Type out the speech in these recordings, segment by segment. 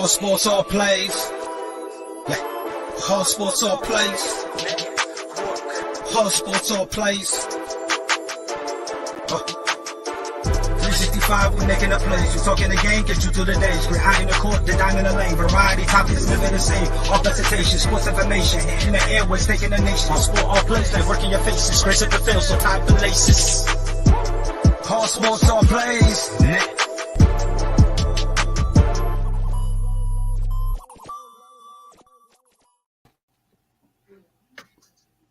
Hard sports all plays. Yeah. Hard sports all plays. Hard sports all plays. 365, we making the plays. You talking the game, get you to the days. We're high in the court, the dime in the lane. Variety topics living the same. All presentation, sports information. In the airways, taking the nation. Hard sport all plays, they working your faces. Grace at the field, so tie the laces. Hard sports all plays. Yeah.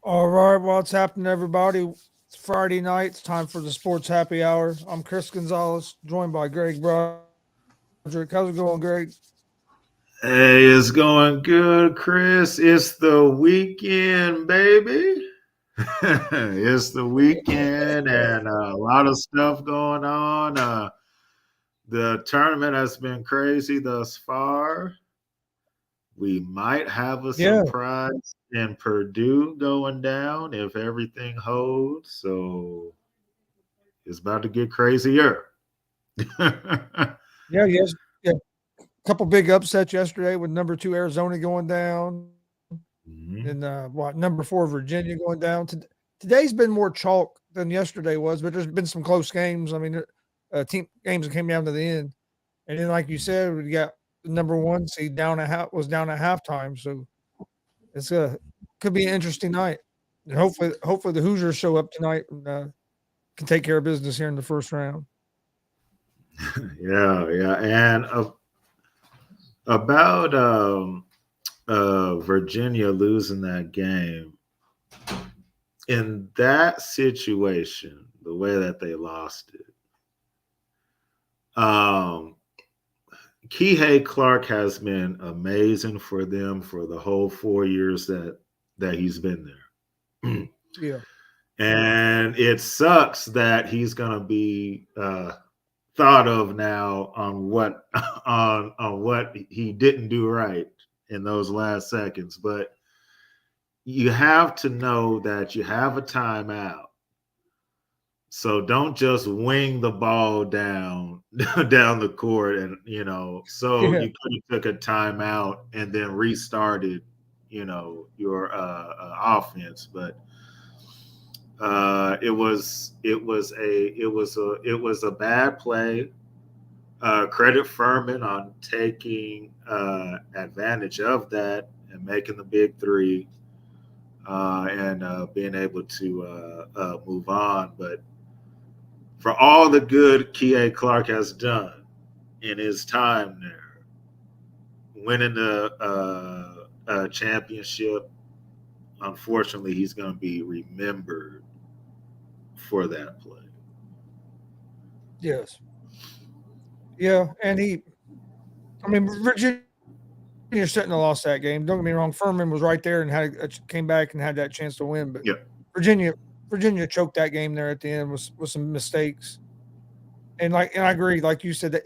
All right, what's happening, everybody? It's Friday night. It's time for the Sports Happy Hour. I'm Chris Gonzalez, joined by Greg Broderick. How's it going, Greg? Hey, it's going good, Chris. It's the weekend, baby. It's the weekend and a lot of stuff going on. The tournament has been crazy thus far. We might have a surprise in Purdue going down if everything holds. So it's about to get crazier. Yes. A couple big upsets yesterday with number 2 Arizona going down, and number 4 Virginia going down. Today's been more chalk than yesterday was, but there's been some close games. I mean, team games that came down to the end, and then like you said, we got the number 1 seed down at halftime. So it's could be an interesting night. And hopefully the Hoosiers show up tonight and can take care of business here in the first round. Yeah. And about Virginia losing that game, in that situation, the way that they lost it, Kihei Clark has been amazing for them for the whole 4 years that he's been there. Yeah. And it sucks that he's going to be thought of now on what he didn't do right in those last seconds. But you have to know that you have a timeout. So don't just wing the ball down the court, and you could have took a timeout and then restarted, your offense. But it was a bad play. Credit Furman on taking advantage of that and making the big three, and being able to move on. But for all the good Kihei Clark has done in his time there, winning the championship, unfortunately, he's going to be remembered for that play. Yes. Yeah, and Virginia shouldn't have lost that game. Don't get me wrong. Furman was right there and came back and had that chance to win. But Virginia choked that game there at the end with some mistakes. And I agree, like you said, that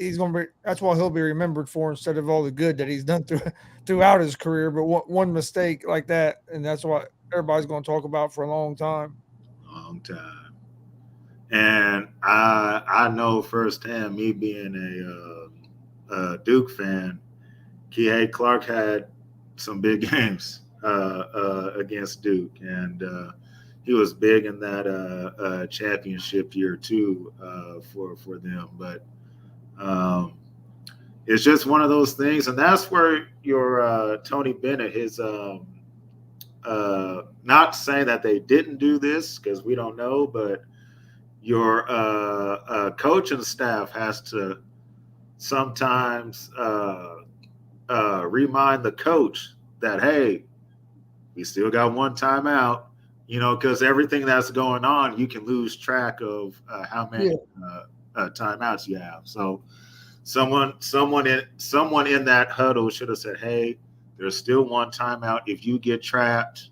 that's what he'll be remembered for instead of all the good that he's done throughout his career. But one mistake like that, and that's what everybody's going to talk about for a long time. And I know firsthand, me being a Duke fan, Kihei Clark had some big games against Duke, and he was big in that championship year too for them. But it's just one of those things, and that's where your Tony Bennett, his not saying that they didn't do this because we don't know, but your coaching staff has to sometimes remind the coach that, hey, we still got one timeout, because everything that's going on, you can lose track of how many timeouts you have. So someone in that huddle should have said, hey, there's still one timeout. If you get trapped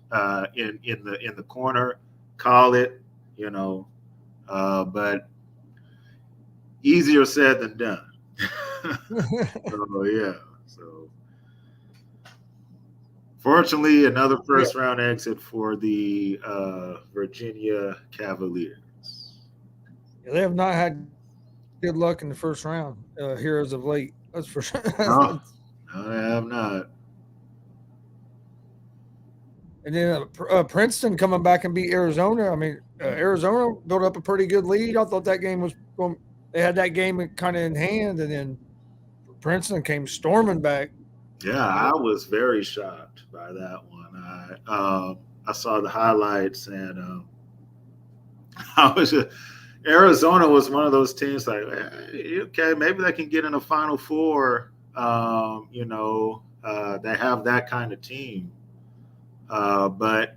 in the corner, call it, but easier said than done. So fortunately, another first round exit for the Virginia Cavaliers. They have not had good luck in the first round here as of late. That's for sure. No, they have not. And then Princeton coming back and beat Arizona. I mean, Arizona built up a pretty good lead. I thought that game was going. They had that game kind of in hand, and then Princeton came storming back. Yeah, I was very shocked by that one. I saw the highlights, and I was just, Arizona was one of those teams like, okay, maybe they can get in a Final Four. They have that kind of team. But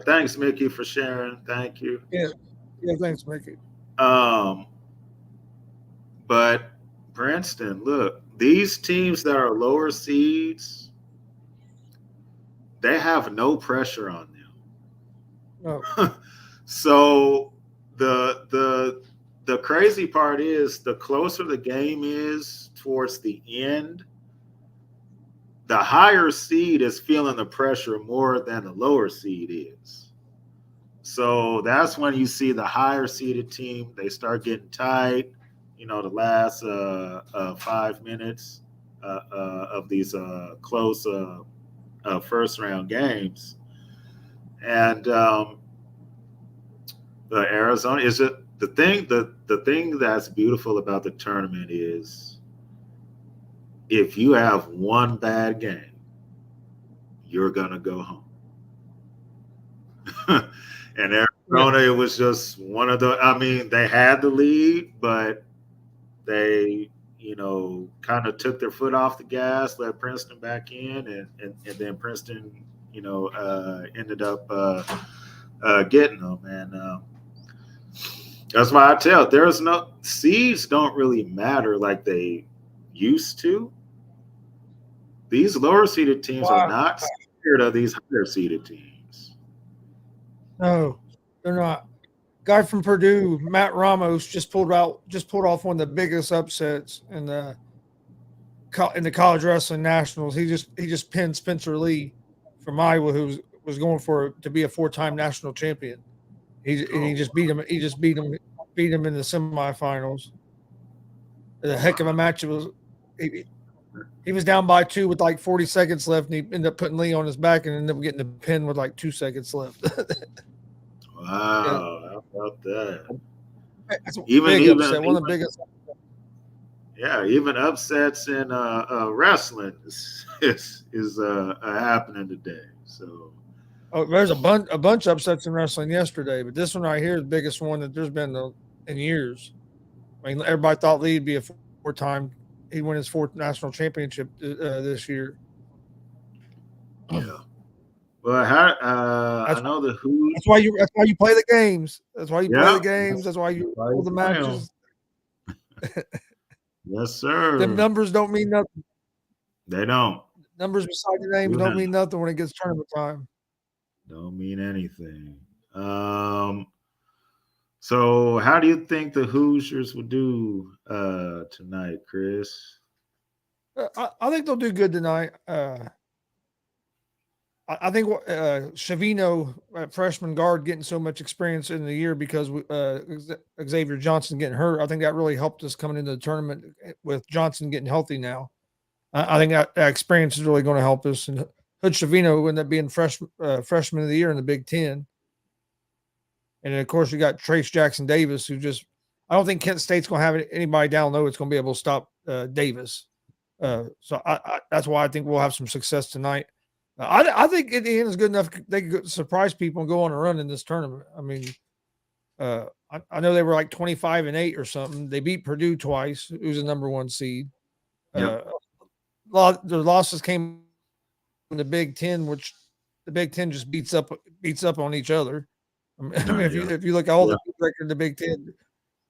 thanks, Mickey, for sharing. Thank you. Yeah, thanks, Mickey. But Princeton, look, these teams that are lower seeds, they have no pressure on them. Oh. So the crazy part is the closer the game is towards the end, the higher seed is feeling the pressure more than the lower seed is. So that's when you see the higher seeded team, they start getting tight. The last 5 minutes of these close first round games. And the Arizona is it the thing that's beautiful about the tournament is if you have one bad game, you're gonna go home. And Arizona, it was just one of the. I mean, they had the lead, but they, kind of took their foot off the gas, let Princeton back in, and then Princeton, ended up getting them. And that's why I tell there's no seeds don't really matter like they used to. These lower seeded teams are not scared of these higher seeded teams. No, they're not. Guy from Purdue, Matt Ramos, just pulled off one of the biggest upsets in the college wrestling nationals. He just pinned Spencer Lee from Iowa, who was going to be a 4-time national champion. He just beat him. He just beat him in the semifinals. A heck of a match. It was. He was down by 2 with like 40 seconds left, and he ended up putting Lee on his back and ended up getting the pin with like 2 seconds left. Wow, how about that? That's a big upset, one of the biggest. Yeah, even upsets in wrestling is happening today. So, there's a bunch of upsets in wrestling yesterday, but this one right here is the biggest one that there's been in years. I mean, everybody thought Lee'd be a 4-time. He'd win his 4th national championship this year. Yeah. Well, I know the Who. That's why you play the games. That's why you play the games. That's why you hold the matches. Yes, sir. Them numbers don't mean nothing. They don't. Numbers beside the names don't mean nothing when it gets tournament time. Don't mean anything. So how do you think the Hoosiers will do tonight, Chris? I think they'll do good tonight. I think Shavino, freshman guard, getting so much experience in the year because Xavier Johnson getting hurt. I think that really helped us coming into the tournament with Johnson getting healthy now. I think that experience is really going to help us. And Hood Shavino ended up being freshman of the year in the Big Ten. And then, of course, you got Trace Jackson Davis, who I don't think Kent State's going to have anybody down low. It's going to be able to stop Davis. So that's why I think we'll have some success tonight. I think Indiana is good enough. They could surprise people and go on a run in this tournament. I mean, I know they were like 25-8 or something. They beat Purdue twice, who's the number 1 seed. Yep. The losses came in the Big Ten, which the Big Ten just beats up on each other. I mean, if you look at all the record in the Big Ten,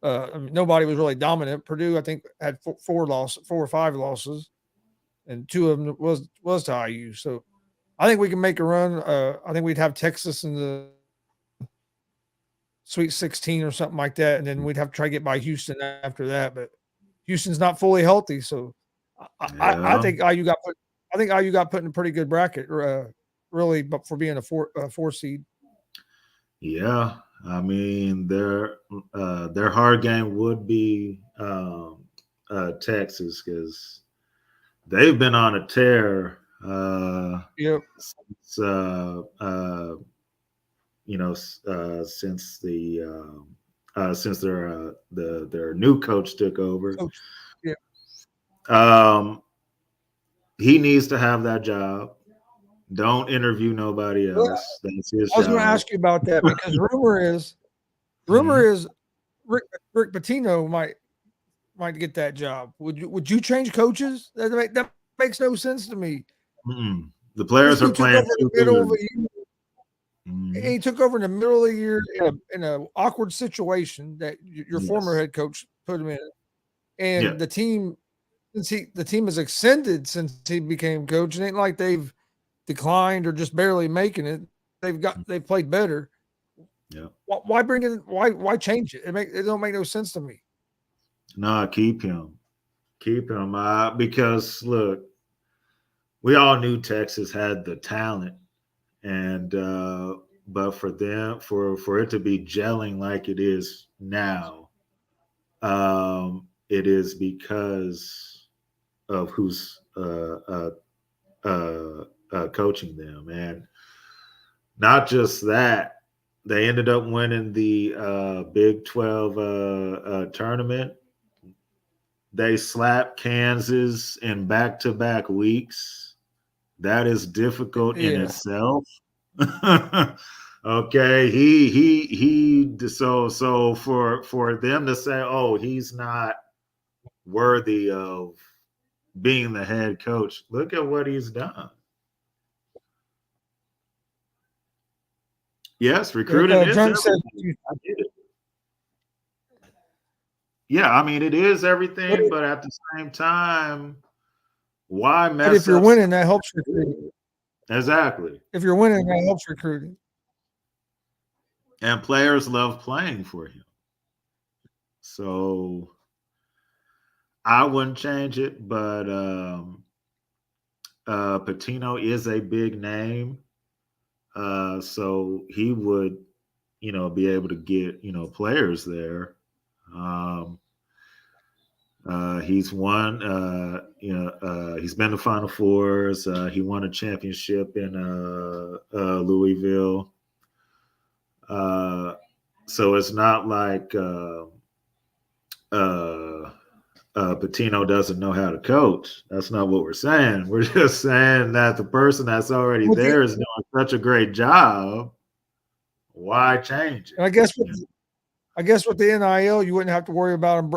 I mean, nobody was really dominant. Purdue, I think, had 4 or 5 losses, and 2 of them was to IU. So I think we can make a run. I think we'd have Texas in the Sweet 16 or something like that, and then we'd have to try to get by Houston after that. But Houston's not fully healthy, so I think IU got put in a pretty good bracket, really, but for being a 4 seed. Yeah, I mean their hard game would be Texas, because they've been on a tear. Yep. Since, since their new coach took over. Coach. Yeah. He needs to have that job. Don't interview nobody Well, else. That's his I was going to job. ask you about that because rumor is Rick Pitino might get that job. Would you change coaches? That makes no sense to me. The players are playing too good. He took over in the middle of the year in an awkward situation that your former head coach put him in, and the team has extended since he became coach. It ain't like they've declined or just barely making it. They've played better. Yeah. Why bring in? Why change it? It don't make no sense to me. No, keep him. Because look, we all knew Texas had the talent, and but for it to be gelling like it is now, it is because of who's coaching them, and not just that. They ended up winning the Big 12 tournament. They slapped Kansas in back-to-back weeks. That is difficult in itself. Okay, so for them to say, "Oh, he's not worthy of being the head coach," look at what he's done. Yes, recruiting is everything. Yeah, I mean it is everything, but at the same time, why mess up? But if you're winning, that helps recruiting. Exactly. If you're winning, that helps recruiting. And players love playing for him. So I wouldn't change it, but Pitino is a big name. So he would, be able to get, players there. He's won, he's been to Final Fours. He won a championship in Louisville. So it's not like Pitino doesn't know how to coach. That's not what we're saying. We're just saying that the person that's already there is doing such a great job. Why change it? And I guess with the NIL, you wouldn't have to worry about him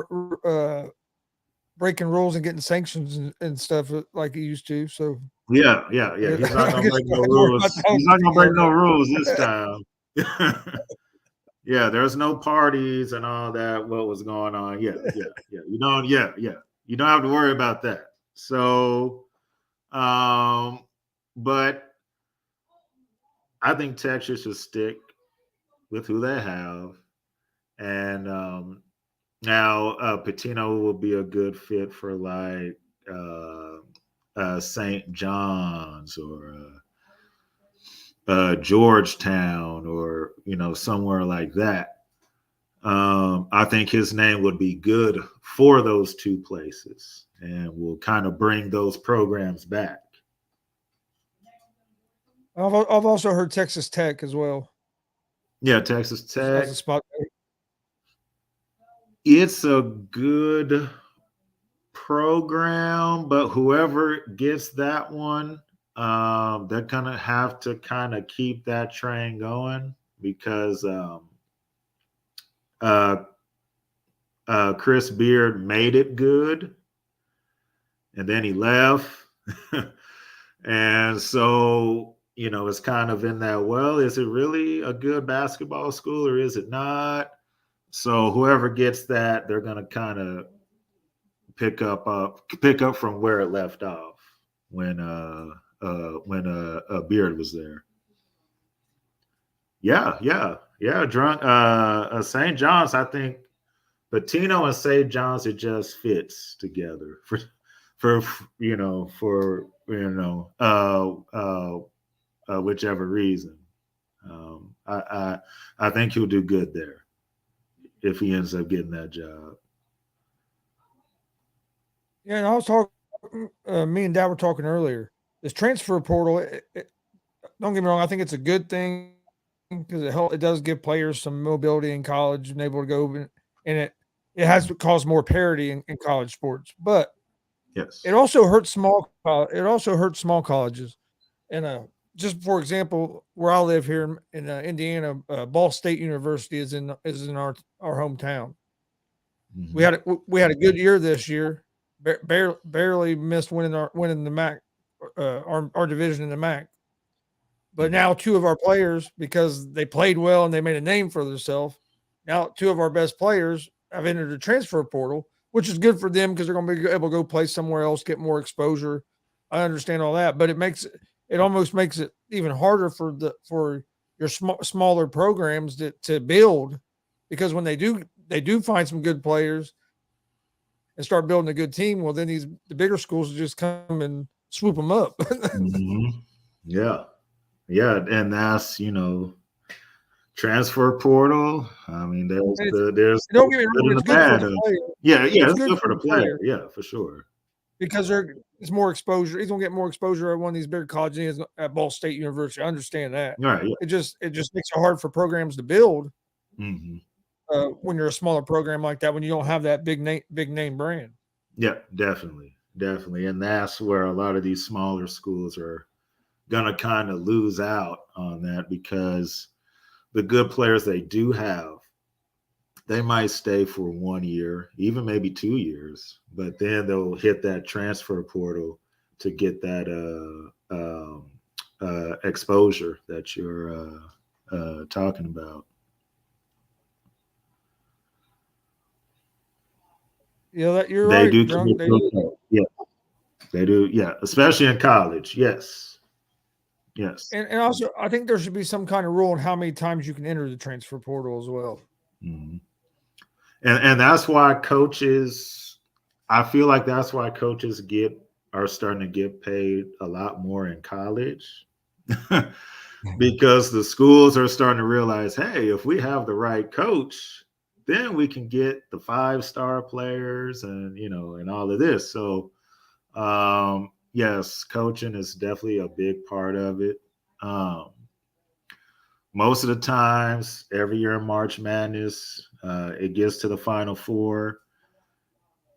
breaking rules and getting sanctions and stuff like he used to. So yeah. He's not gonna break no rules. He's not gonna break no rules this time. Yeah, there's no parties and all that. What was going on? Yeah. You don't. Yeah. You don't have to worry about that. So, but I think Texas should stick with who they have, and now Pitino will be a good fit for like St. John's or Georgetown or somewhere like that. I think his name would be good for those two places and will kind of bring those programs back. I've also heard Texas Tech as well. Yeah, Texas Tech. As a spot. It's a good program, but whoever gets that one, they're gonna have to kind of keep that train going because Chris Beard made it good, and then he left, and so it's kind of in that. Well, is it really a good basketball school or is it not? So whoever gets that, they're gonna kind of pick up from where it left off when Beard was there. Yeah. St. John's, I think Pitino and St. John's, it just fits together for whichever reason. I think he'll do good there if he ends up getting that job. Yeah, and I was talking. Me and Dad were talking earlier. This transfer portal. Don't get me wrong. I think it's a good thing because it does give players some mobility in college and able to go and it has caused more parity in college sports. But Yes. it also hurts small colleges. And just for example, where I live here in Indiana, Ball State University is in our hometown. Mm-hmm. We had a good year this year. Barely missed winning the MAC, our division in the MAC. But now two of our players, because they played well and they made a name for themselves, now two of our best players have entered the transfer portal, which is good for them because they're going to be able to go play somewhere else, get more exposure. I understand all that, but it almost makes it even harder for your smaller programs to build, because when they do find some good players and start building a good team, well, then the bigger schools just come and swoop them up. Mm-hmm. Yeah. Yeah. And that's, transfer portal. I mean, there's Don't get me good wrong, and it's the good for bad. the player. Yeah. It's It's good good for for the the player. player Yeah, for sure. because it's more exposure. He's gonna get more exposure at one of these bigger colleges at Ball State University. I understand that. All right. Yeah. It just makes it hard for programs to build Mm-hmm. when you're a smaller program like that, when you don't have that big name brand. Yeah, definitely. Definitely. And that's where a lot of these smaller schools are going to kind of lose out on that, because the good players they do have, they might stay for 1 year, even maybe 2 years, but then they'll hit that transfer portal to get that exposure that you're talking about. That you're They right, do drunk. commit They do. suicide. Yeah, they do. Yeah, especially in college. Yes, yes. And also, I think there should be some kind of rule on how many times you can enter the transfer portal as well. Mm-hmm. And that's why coaches, I feel like that's why coaches are starting to get paid a lot more in college. Because the schools are starting to realize, hey, if we have the right coach, then we can get the 5-star players and all of this. So yes, coaching is definitely a big part of it. Most of the times, every year in March Madness, it gets to the Final Four.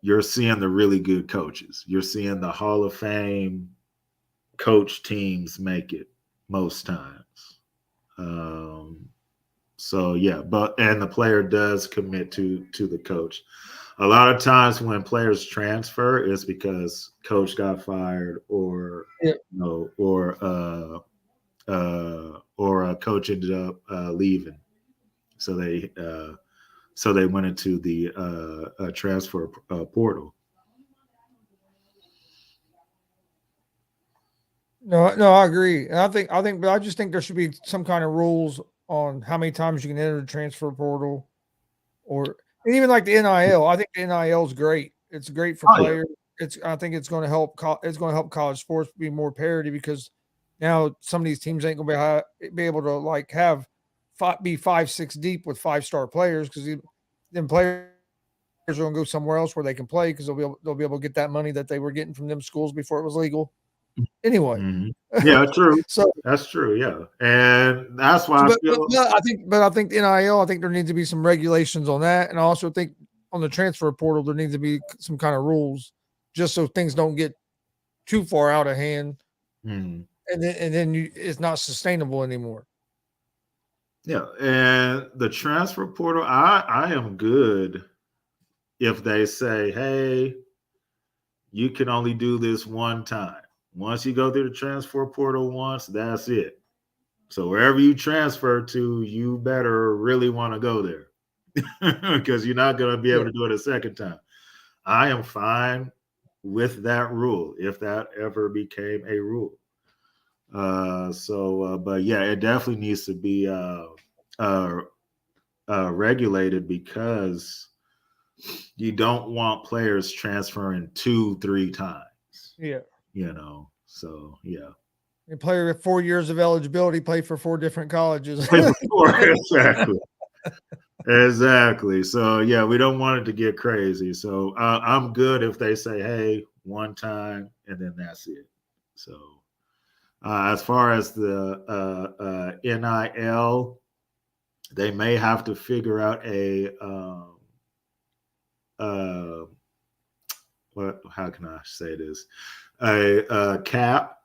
You're seeing the really good coaches. You're seeing the Hall of Fame coach teams make it most times. So yeah, and the player does commit to the coach. A lot of times when players transfer, it's because coach got fired, or Yeah. Or a coach ended up leaving, so they went into the transfer portal. No, I agree. And but I just think there should be some kind of rules on how many times you can enter the transfer portal, and even like the NIL. I think the NIL is great. It's great for Oh yeah. players. I think it's going to help. It's going to help college sports be more parity, because now some of these teams ain't going to be able to like be 5-6 deep with 5-star players, because then players are going to go somewhere else where they can play, because they'll be able to get that money that they were getting from them schools before it was legal. Anyway, Mm-hmm. Yeah, true. so That's true. Yeah, and that's why I feel. I think the NIL. I think there needs to be some regulations on that, and I also think on the transfer portal there needs to be some kind of rules, just so things don't get too far out of hand, Mm-hmm. and then it's not sustainable anymore. Yeah, and the transfer portal, I am good if they say, hey, you can only do this one time. Once you go through the transfer portal once, that's it. So wherever you transfer to, you better really want to go there, because you're not going to be able to do it a second time. I am fine with that rule if that ever became a rule. But yeah, it definitely needs to be regulated, because you don't want players transferring 2-3 times. Yeah, So yeah. a player with 4 years of eligibility, play for 4 different colleges. Exactly. Exactly. So yeah, we don't want it to get crazy. So I'm good if they say, "Hey, one time," and then that's it. So as far as the NIL, they may have to figure out a uh, what? How can I say this? A cap,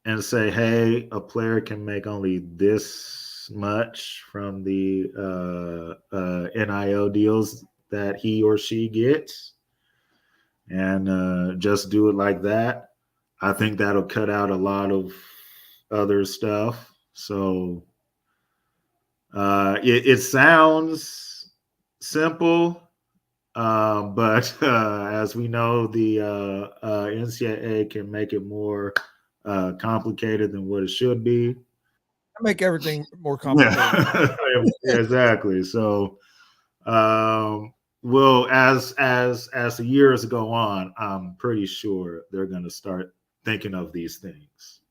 and say, "Hey, a player can make only this much from the NIL deals that he or she gets," and just do it like that. I think that'll cut out a lot of other stuff. So it sounds simple, but as we know, the NCAA can make it more complicated than what it should be. Make everything more complicated. Yeah, exactly. So, well, as the years go on, I'm pretty sure they're going to start thinking of these things,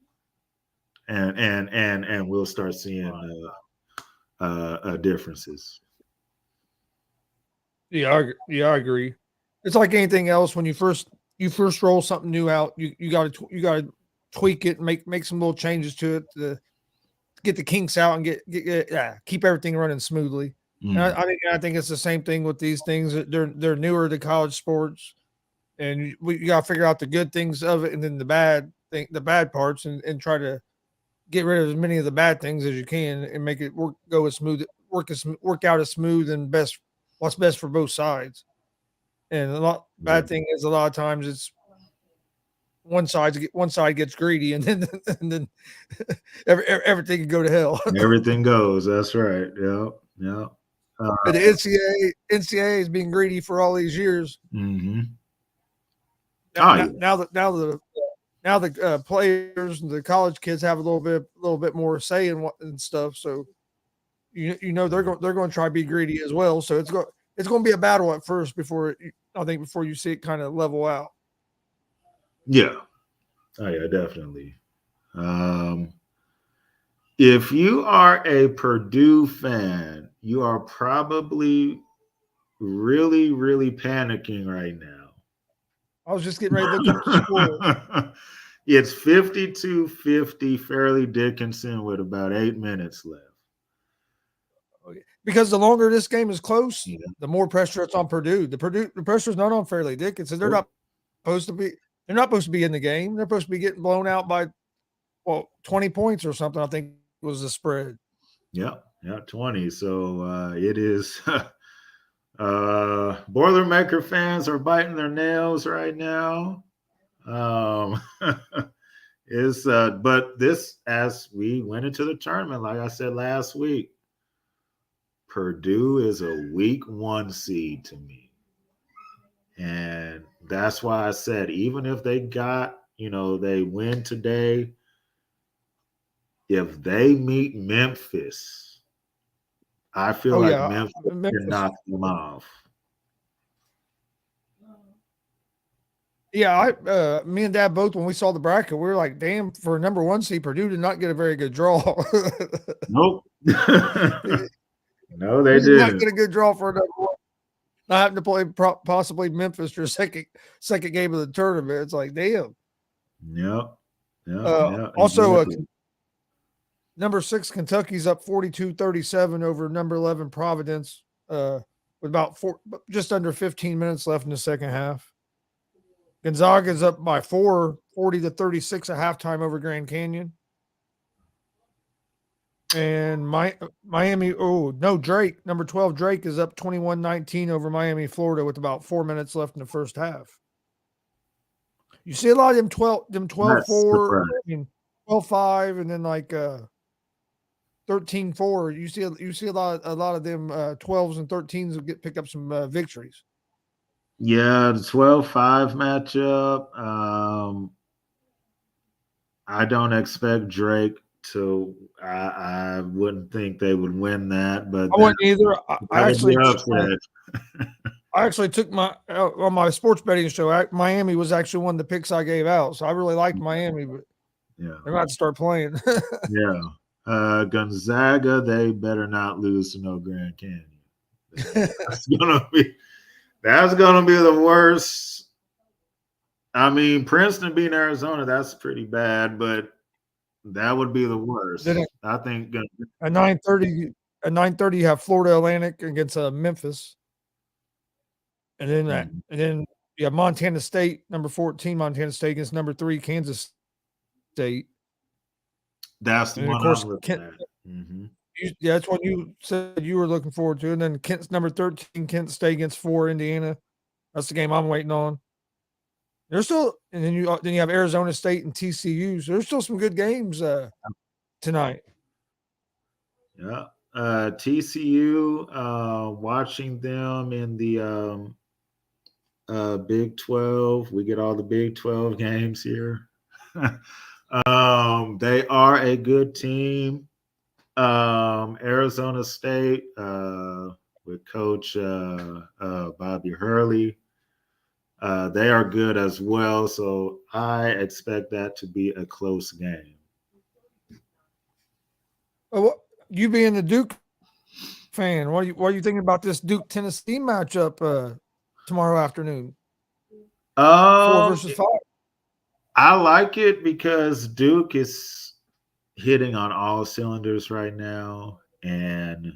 and we'll start seeing differences. I agree. It's like anything else. When you first roll something new out, you got to tweak it, and make some little changes to it to get the kinks out and keep everything running smoothly. And I think it's the same thing with these things. That they're newer to college sports, and you got to figure out the good things of it, and then the bad parts, and try to get rid of as many of the bad things as you can, and make it work out as smooth and what's best for both sides. And bad thing is a lot of times it's one side gets greedy, and then everything can go to hell. Everything goes. That's right. Yeah, yeah. And the NCAA is being greedy for all these years. Mm-hmm. Now the players and the college kids have a little bit more say in what and stuff. So they're going to try to be greedy as well. So it's going to be a battle at first before you see it kind of level out. Yeah. Oh yeah, definitely. If you are a Purdue fan, you are probably really, really panicking right now. I was just getting ready to look up the score. It's 52-50, Fairleigh Dickinson with about 8 minutes left. Because the longer this game is close, the more pressure it's on Purdue. The pressure is not on Fairleigh Dickinson. They're not supposed to be in the game. They're supposed to be getting blown out by 20 points or something, I think was the spread. Yeah, 20. So it is Boilermaker fans are biting their nails right now. But this, as we went into the tournament, like I said last week, Purdue is a week 1 seed to me. And that's why I said, even if they they win today, if they meet Memphis, I feel Memphis can knock them off. Yeah, me and Dad both, when we saw the bracket, we were like, damn, for a number 1 seed, Purdue did not get a very good draw. Nope. No, they didn't. Not get a good draw for a number 1. Not having to play possibly Memphis for a second game of the tournament. It's like, damn. Yep. Also, number 6 Kentucky's up 42-37 over number 11 Providence, with just under 15 minutes left in the second half. Gonzaga's up by 4, 40-36 at halftime over Grand Canyon. And Miami, Drake, number 12 Drake is up 21-19 over Miami, Florida with about 4 minutes left in the first half. You see a lot of them 12-4, 12-5, and then like 13-4. You see a lot of them 12s and 13s will pick up some victories. Yeah, the 12-5 matchup. I don't expect Drake to. I wouldn't think they would win that, but I wouldn't either. I actually took on my sports betting show. Miami was actually one of the picks I gave out, so I really liked Miami, but they're about to start playing. Yeah. Gonzaga, they better not lose to no Grand Canyon. That's gonna be the worst. I mean, Princeton beating Arizona, that's pretty bad, but that would be the worst. Then I think at 9:30, you have Florida Atlantic against Memphis, and then you have Montana State, number 14, Montana State against number 3, Kansas State. That's the and one of course, I'm looking at. Mm-hmm. Yeah, that's what you said you were looking forward to. And then Kent's number 13, Kent State against 4, Indiana. That's the game I'm waiting on. There's still, and then you have Arizona State and TCU. So there's still some good games tonight. Yeah, TCU. Watching them in the Big 12. We get all the Big 12 games here. They are a good team. Arizona State with Coach Bobby Hurley. They are good as well, so I expect that to be a close game. You being a Duke fan, what are you thinking about this Duke Tennessee matchup tomorrow afternoon? 4 versus 5. I like it because Duke is hitting on all cylinders right now, and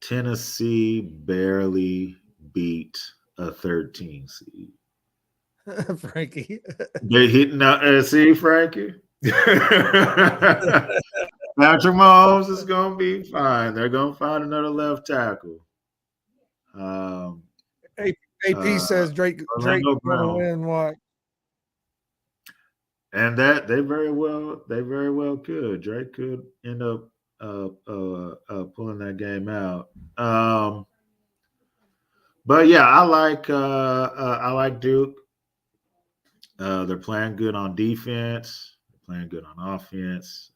Tennessee barely beat a 13 seed. Frankie. They're hitting out. See, Frankie? Patrick Mahomes is going to be fine. They're going to find another left tackle. AP says Drake going to win what? And that they very well could. Drake could end up pulling that game out. But yeah, I like Duke. They're playing good on defense. They're playing good on offense.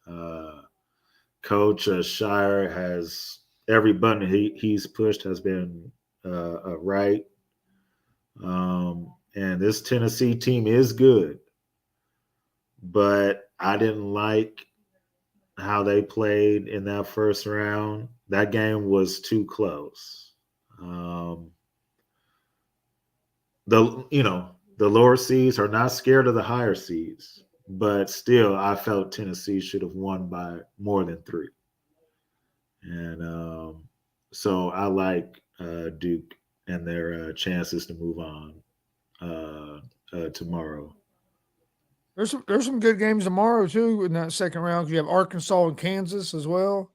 Coach Shire has every button he's pushed has been right. And this Tennessee team is good, but I didn't like how they played in that first round. That game was too close. The lower seeds are not scared of the higher seeds, but still, I felt Tennessee should have won by more than 3. And so I like Duke and their chances to move on tomorrow. There's some good games tomorrow too in that second round. You have Arkansas and Kansas as well.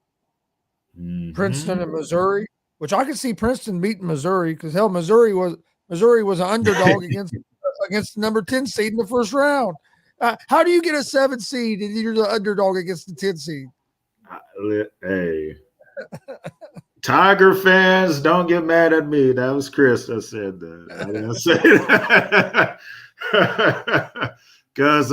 Mm-hmm. Princeton and Missouri, which I could see Princeton beating Missouri because hell, Missouri was an underdog against the number 10 seed in the first round. How do you get a 7 seed and you're the underdog against the 10 seed? Hey, Tiger fans, don't get mad at me. That was Chris that said that. I didn't say that. Because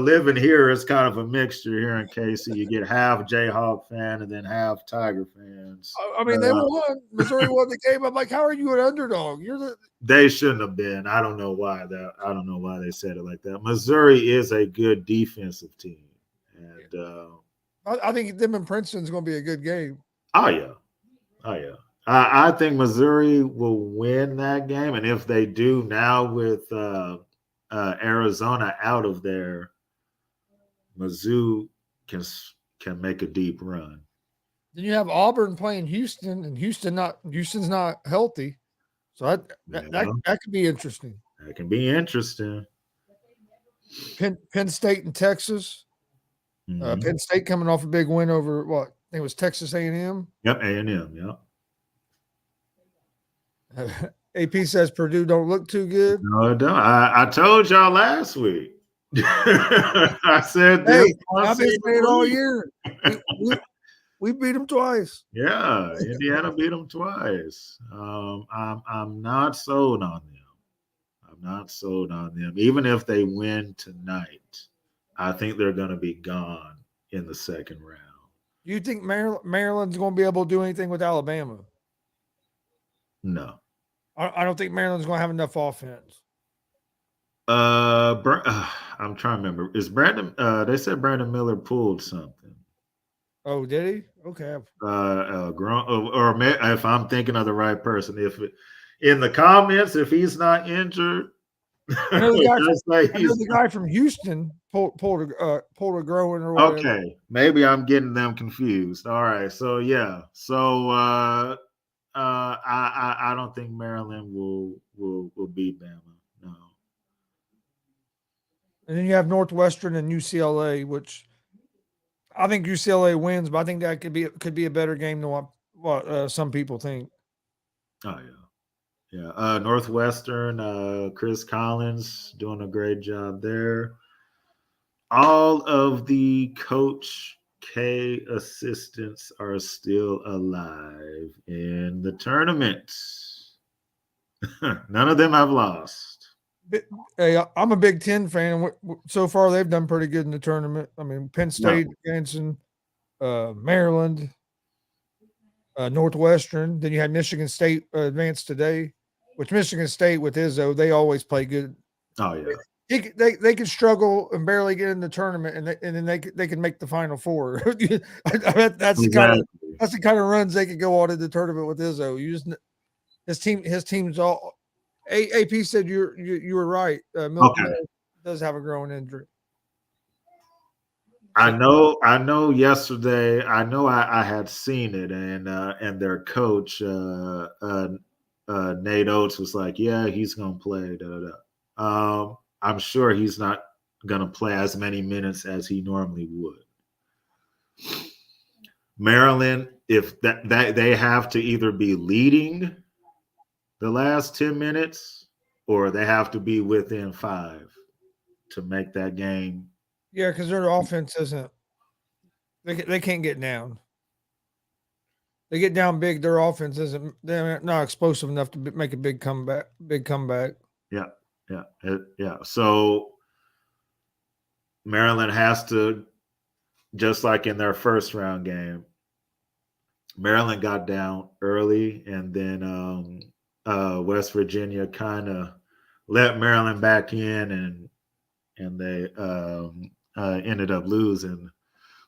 living here is kind of a mixture here in KC. You get half Jayhawk fan and then half Tiger fans. I mean, they won. Missouri won the game. I'm like, how are you an underdog? They shouldn't have been. I don't know why they said it like that. Missouri is a good defensive team, and I think them and Princeton's going to be a good game. Oh yeah. I think Missouri will win that game, and if they do now with Arizona out of there, Mizzou can make a deep run. Then you have Auburn playing Houston, and Houston's not healthy, so that could be interesting. That can be interesting. Penn State and Texas. Mm-hmm. Penn State coming off a big win over what? I think it was Texas A&M. Yep, A&M. Yep. AP says Purdue don't look too good. No, it don't. I told y'all last week. I said this. Hey, I've been saying it all year. We beat them twice. Yeah, Indiana beat them twice. I'm not sold on them. Even if they win tonight, I think they're going to be gone in the second round. Do you think Maryland's going to be able to do anything with Alabama? No. I don't think Maryland's going to have enough offense. I'm trying to remember. Is Brandon? They said Brandon Miller pulled something. Oh, did he? Okay. If I'm thinking of the right person, in the comments, if he's not injured, I know the guy. I know he's the guy from Houston pulled a growing or whatever. okay. Maybe I'm getting them confused. All right, so yeah, so I don't think Maryland will beat Bama. No. And then you have Northwestern and UCLA, which I think UCLA wins, but I think that could be a better game than what some people think. Oh yeah, yeah. Northwestern, Chris Collins doing a great job there. All of the Coach K assistants are still alive in the tournament. None of them have lost. Hey, I'm a Big Ten fan, and so far they've done pretty good in the tournament. I mean, Penn State, Jansen, Maryland, Northwestern. Then you had Michigan State advanced today, which Michigan State with Izzo, they always play good. Oh yeah. They could struggle and barely get in the tournament, and then they can make the Final Four. That's the kind of runs they could go on in the tournament with Izzo. His team's all. AP said you were right. Milton does have a growing injury. I know. Yesterday, I had seen it, and their coach Nate Oates was like, "Yeah, he's gonna play." Da, da, da. I'm sure he's not gonna play as many minutes as he normally would. Maryland, if that they have to either be leading the last 10 minutes or they have to be within 5 to make that game. Yeah, because their offense isn't. They can't get down. They get down big. Their offense isn't. They're not explosive enough to make a big comeback. Yeah. So Maryland has to, just like in their first round game, Maryland got down early, and then West Virginia kind of let Maryland back in, and they ended up losing.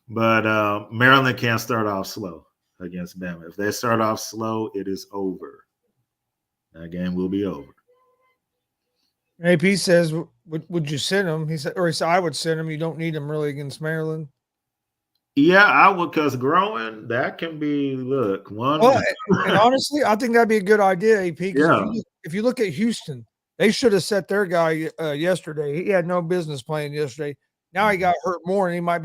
But Maryland can't start off slow against Bama. If they start off slow, it is over. That game will be over. AP says, "Would you send him?" He said, "I would send him. You don't need him really against Maryland." Yeah, I would, because growing, that can be, look, one. Well, and honestly, I think that'd be a good idea, AP. Yeah. If you look at Houston, they should have set their guy yesterday. He had no business playing yesterday. Now he got hurt more, and he might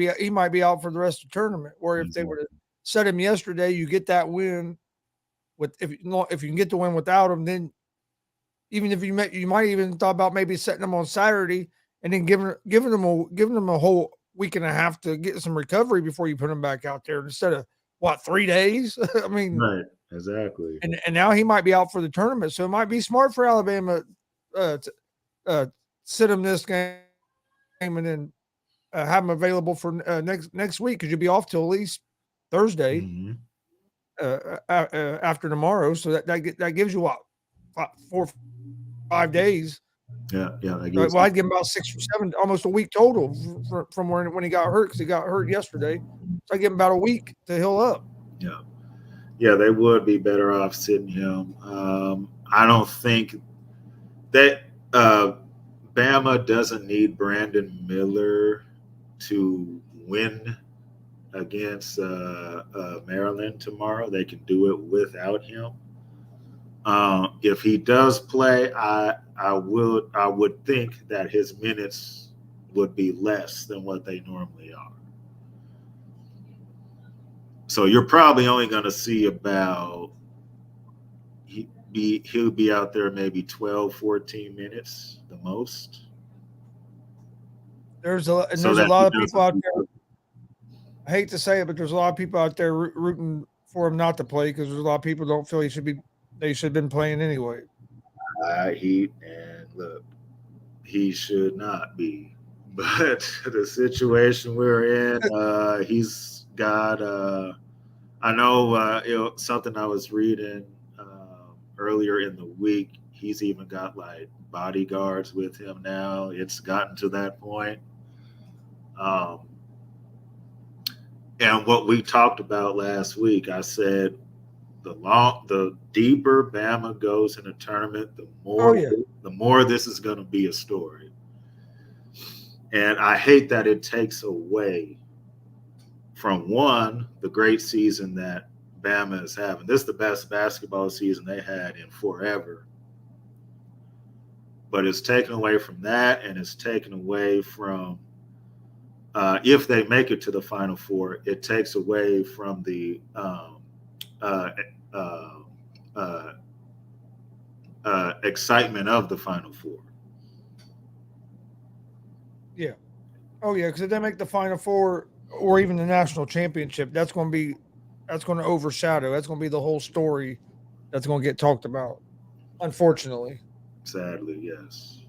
be out for the rest of the tournament. Or if they were to set him yesterday, you get that win. If you can get the win without him, then even if you might even thought about maybe setting him on Saturday and then giving them a whole week and a half to get some recovery before you put him back out there instead of 3 days. I mean, right, exactly. And now he might be out for the tournament, so it might be smart for Alabama to sit him this game and then have him available for next week, because you'll be off till at least Thursday. Mm-hmm. After tomorrow, so that gives you what, 4 or 5 days. Yeah. Well, I'd give him about 6 or 7, almost a week total from when he got hurt, because he got hurt yesterday. So I give him about a week to heal up. Yeah, they would be better off sitting him. I don't think that Bama doesn't need Brandon Miller to win against Maryland tomorrow. They can do it without him. If he does play, I would think that his minutes would be less than what they normally are. So you're probably only going to see about he'll be out there maybe 12, 14 minutes the most. There's a lot of people out there. I hate to say it, but there's a lot of people out there rooting for him not to play, because there's a lot of people don't feel they should have been playing anyway. He should not be. But the situation we're in, he's got. I know something I was reading earlier in the week. He's even got like bodyguards with him now. It's gotten to that point. And what we talked about last week, I said the deeper Bama goes in a tournament, the more this is going to be a story. And I hate that it takes away from one, the great season that Bama is having. This is the best basketball season they had in forever. But it's taken away from that, and it's taken away from if they make it to the Final Four, it takes away from the excitement of the Final Four. Yeah. Oh yeah, because if they make the Final Four or even the national championship, that's going to overshadow. That's going to be the whole story that's going to get talked about. Unfortunately. Sadly, yes.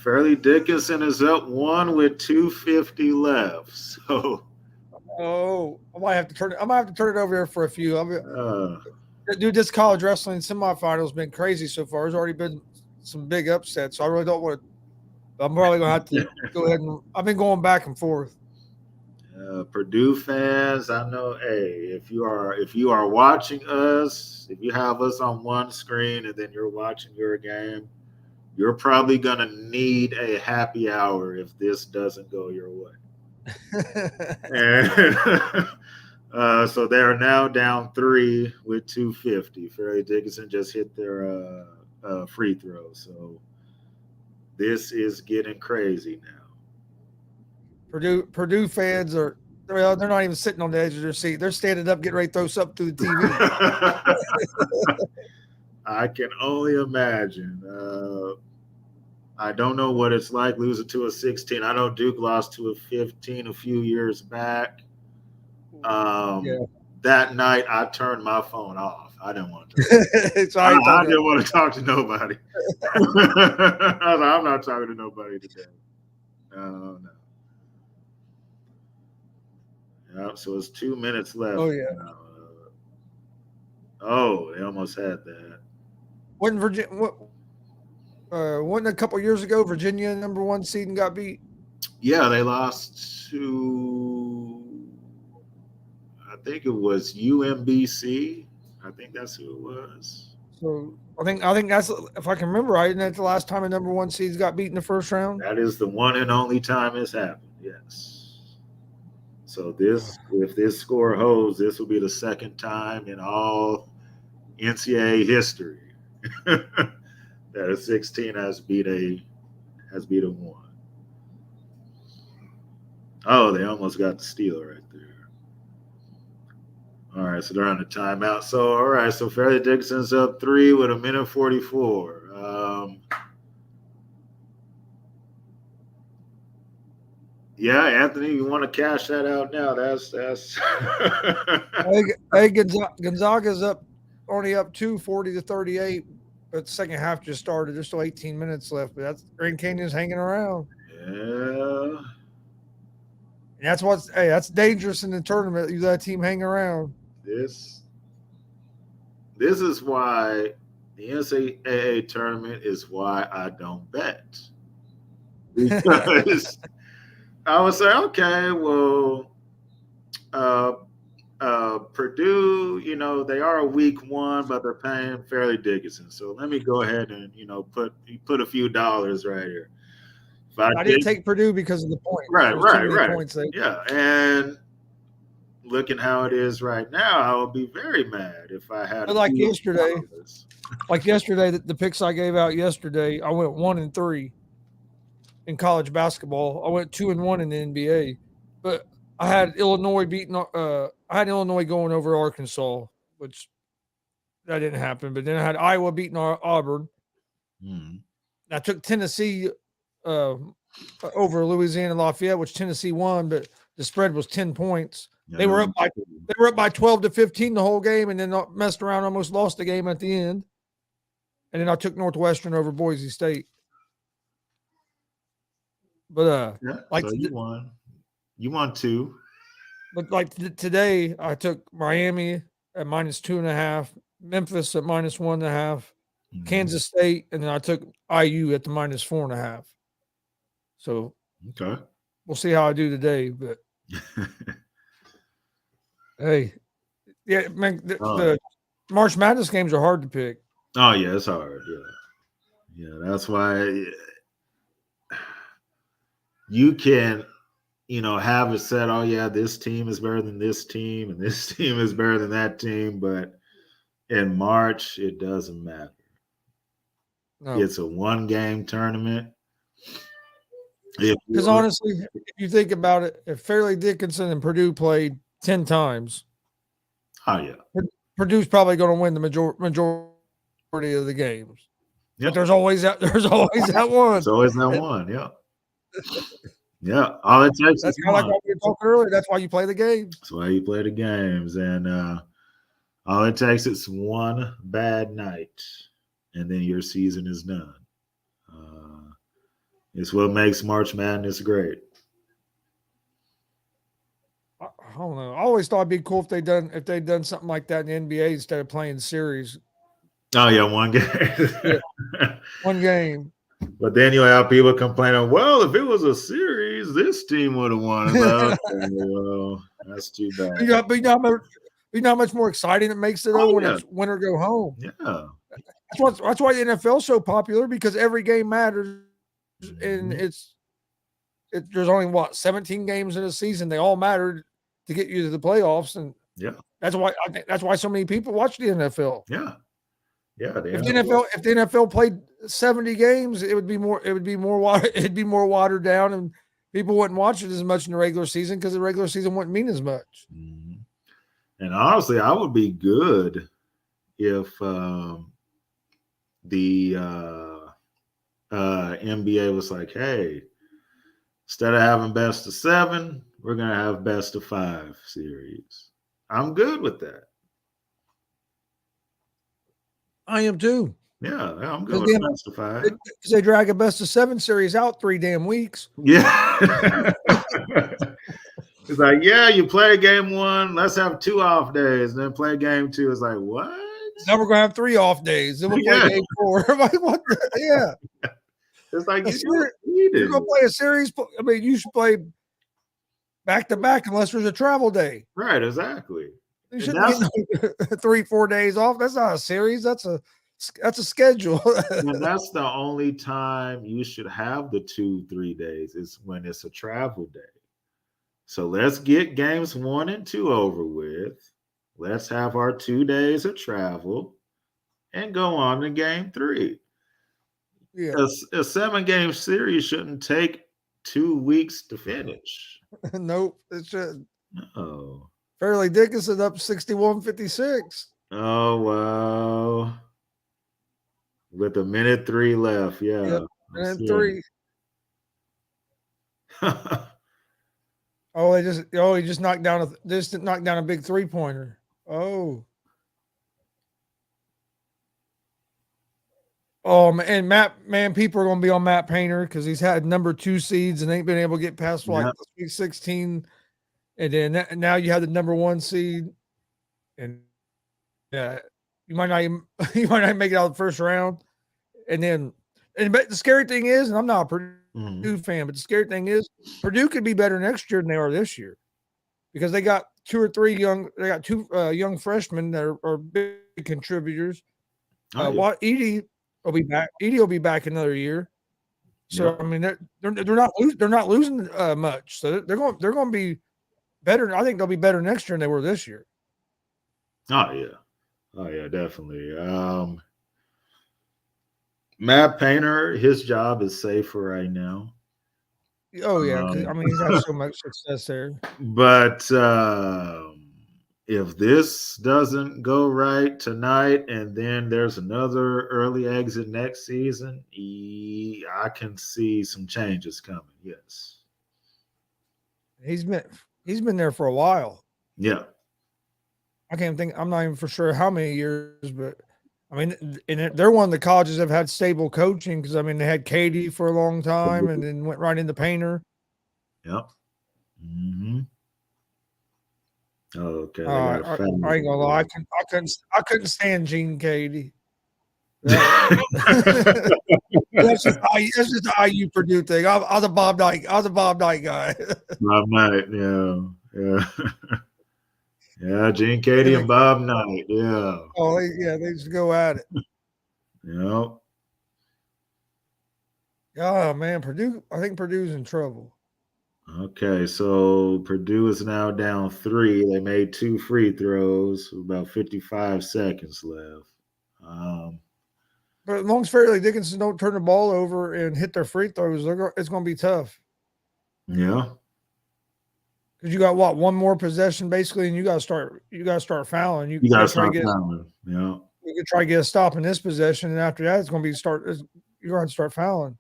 Fairleigh Dickinson is up 1 with 2:50 left. So, I might have to turn it over here for a few. Dude, this college wrestling semifinal has been crazy so far. There's already been some big upsets, so I really don't want to. I'm probably going to have to go ahead and. I've been going back and forth. Purdue fans, I know. Hey, if you are watching us, if you have us on one screen and then you're watching your game, you're probably going to need a happy hour if this doesn't go your way. And so they are now down 3 with 2:50. Fairleigh Dickinson just hit their free throw. So this is getting crazy now. Purdue fans they're not even sitting on the edge of their seat. They're standing up, getting ready to throw something through the TV. I can only imagine. I don't know what it's like losing to a 16. I know Duke lost to a 15 a few years back. That night, I turned my phone off. I didn't want to. I didn't want to talk to nobody. I was like, I'm not talking to nobody today. No. Yep, so it's 2 minutes left. Oh, yeah. They almost had that. Wasn't a couple years ago Virginia number 1 seed and got beat? Yeah, they lost to, I think it was UMBC. I think that's who it was. So I think that's, if I can remember right, isn't that the last time a number 1 seeds got beat in the first round? That is the one and only time it's happened. Yes. So if this score holds, this will be the second time in all NCAA history that a 16 has beat a 1. Oh, they almost got the steal right there. All right, so they're on the timeout. So, all right, so Fairleigh Dickinson's up 3 with 1:44. Yeah, Anthony, you want to cash that out now? That's. Hey, Gonzaga's only up 2, 40-38. But the second half just started. There's still 18 minutes left. But Grand Canyon's hanging around. Yeah. And that's dangerous in the tournament. You let a team hang around. This is why the NCAA tournament is why I don't bet. Because I would say, okay, well, Purdue, they are a week 1, but they're paying Fairleigh Dickinson. So let me go ahead and, put a few dollars right here. I didn't take Purdue because of the points. Right. Points yeah, and looking how it is right now, I would be very mad if I had. But like yesterday, the picks I gave out yesterday, I went 1-3 in college basketball. I went 2-1 in the NBA, but I had Illinois going over Arkansas, which that didn't happen. But then I had Iowa beating Auburn. I took Tennessee over Louisiana Lafayette, which Tennessee won, but the spread was 10 points. They were up by 12-15 the whole game, and then messed around, almost lost the game at the end. And then I took Northwestern over Boise State. But so you won. You won 2. But like today, I took Miami at -2.5, Memphis at -1.5, Kansas State, and then I took IU at the -4.5. So okay, we'll see how I do today. But Hey, yeah, man, Oh, the March Madness games are hard to pick. oh yeah, it's hard. Yeah. That's why you can, have it said, oh yeah, this team is better than this team, and this team is better than that team, but in March it doesn't matter. No, It's a 1-game tournament. because honestly, if you think about it, if Fairleigh Dickinson and Purdue played 10 times, oh yeah, Purdue's probably going to win the majority of the games. yep. But there's always that one. It's always that one. Yeah. Yeah, all it takes That's is kind of like one. what we were talking earlier. That's why you play the games. That's why you play the games, and all it takes is one bad night, and then your season is done. It's what makes March Madness great. I don't know. I always thought it'd be cool if they'd done something like that in the NBA instead of playing series. Oh yeah, one game. Yeah. One game. But then you have people complaining, well, if it was a series, this team would have won. Like, okay, well, that's too bad. But you know how much more exciting it makes it though when it's win or go home. Yeah. That's why the NFL is so popular, because every game matters, and there's only 17 games in a season. They all matter to get you to the playoffs, and that's why so many people watch the NFL. Yeah. Yeah, if the NFL played 70 games, it'd be more watered down, and people wouldn't watch it as much in the regular season because the regular season wouldn't mean as much. Mm-hmm. And honestly, I would be good if the NBA was like, hey, instead of having best of 7, we're gonna have best of 5 series. I'm good with that. I am too. Yeah, I'm good with best of 5. They drag a best of 7 series out 3 damn weeks. Yeah. It's like, yeah, you play game 1, let's have 2 off days, and then play game 2. It's like, what? Now we're gonna have 3 off days. Then we'll play game 4. Like, what? Yeah. It's like you're gonna play a series. I mean, you should play back to back unless there's a travel day. Right, exactly. You shouldn't get 3-4 days off. That's not a series. That's a schedule. And that's the only time you should have the 2-3 days is when it's a travel day. So let's get games 1 and 2 over with. Let's have our 2 days of travel and go on to game 3. Yeah. A 7-game series shouldn't take 2 weeks to finish. Nope, it shouldn't. No. Fairleigh Dickinson up 61-56. Oh, wow. With a minute 3 left. Yeah. Yep. And 3. He just knocked down a big 3-pointer. Oh, and people are going to be on Matt Painter because he's had number 2 seeds and ain't been able to get past the Sweet 16, and then now you have the number 1 seed, and you might not even make it out of the first round, but the scary thing is, and I'm not a Purdue fan, but the scary thing is Purdue could be better next year than they are this year because they got 2 young freshmen that are big contributors. Edie will be back. Edie will be back another year. So I mean, they're not losing much. So they're going to be better. I think they'll be better next year than they were this year. Oh yeah, definitely. Matt Painter, his job is safe for right now. Oh yeah, I mean, he's had so much success there. But if this doesn't go right tonight, and then there's another early exit next season, I can see some changes coming. Yes, he's been there for a while. Yeah, I can't think. I'm not even for sure how many years, but I mean, and they're one of the colleges that have had stable coaching because I mean they had Katie for a long time, and then went right into Painter. Yep. Mm-hmm. Okay. I ain't gonna lie. I couldn't stand Gene Katie. That's just the IU Purdue thing. I'm the Bob Knight. I'm the Bob Knight guy. Bob Knight, yeah. Yeah, Gene Katie and Bob Knight, yeah. Oh, they just go at it. Yep. Oh man, Purdue. I think Purdue's in trouble. Okay, so Purdue is now down 3. They made 2 free throws, about 55 seconds left. But as long as Fairleigh Dickinson don't turn the ball over and hit their free throws, it's going to be tough. Yeah. Because you got one more possession basically, and you got to start fouling. You got to start fouling. Yeah. You could try to get a stop in this possession, and after that, it's going to be you're going to start fouling.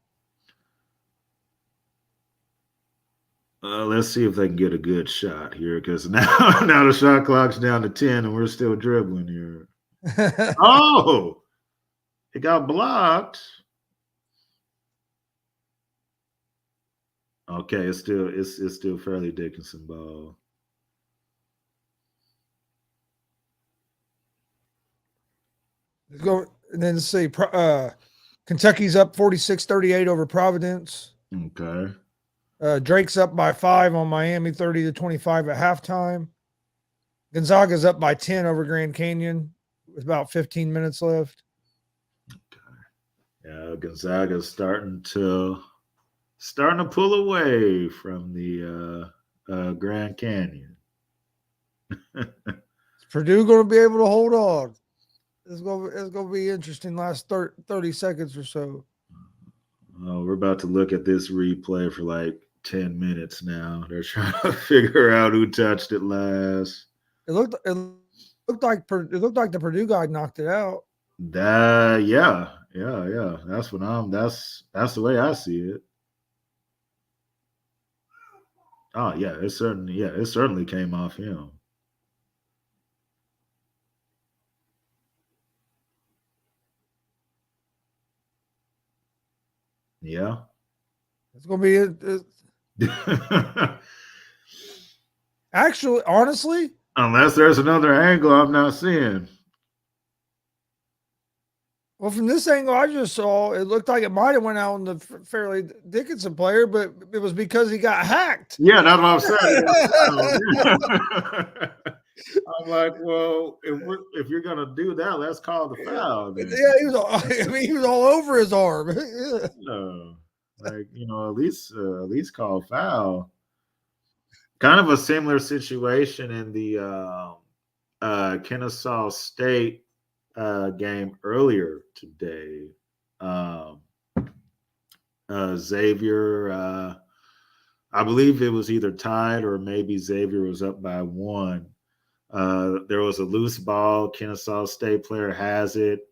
Let's see if they can get a good shot here, because now the shot clock's down to 10, and we're still dribbling here. Oh, it got blocked. Okay, it's still Fairleigh Dickinson ball. Let's go, and then let's see. Kentucky's up 46-38 over Providence. Okay. Drake's up by 5 on Miami, 30-25 at halftime. Gonzaga's up by 10 over Grand Canyon with about 15 minutes left. Okay. Yeah, Gonzaga's starting to pull away from the Grand Canyon. Is Purdue going to be able to hold on? It's going to be interesting last 30 seconds or so. Oh, we're about to look at this replay for like 10 minutes now. They're trying to figure out who touched it last. It looked like the Purdue guy knocked it out. Yeah. That's the way I see it. Oh yeah, it certainly came off him. Yeah. It's going to be actually, honestly, unless there's another angle I'm not seeing. Well, from this angle I just saw, it looked like it might have went out on the Fairleigh Dickinson player, but it was because he got hacked. Yeah, that's what I'm saying. I'm like, well, if you're gonna do that, let's call the foul. Then. Yeah, he was all over his arm. Like, at least call foul. Kind of a similar situation in the Kennesaw State game earlier today. Xavier, I believe it was either tied or maybe Xavier was up by 1. There was a loose ball. Kennesaw State player has it.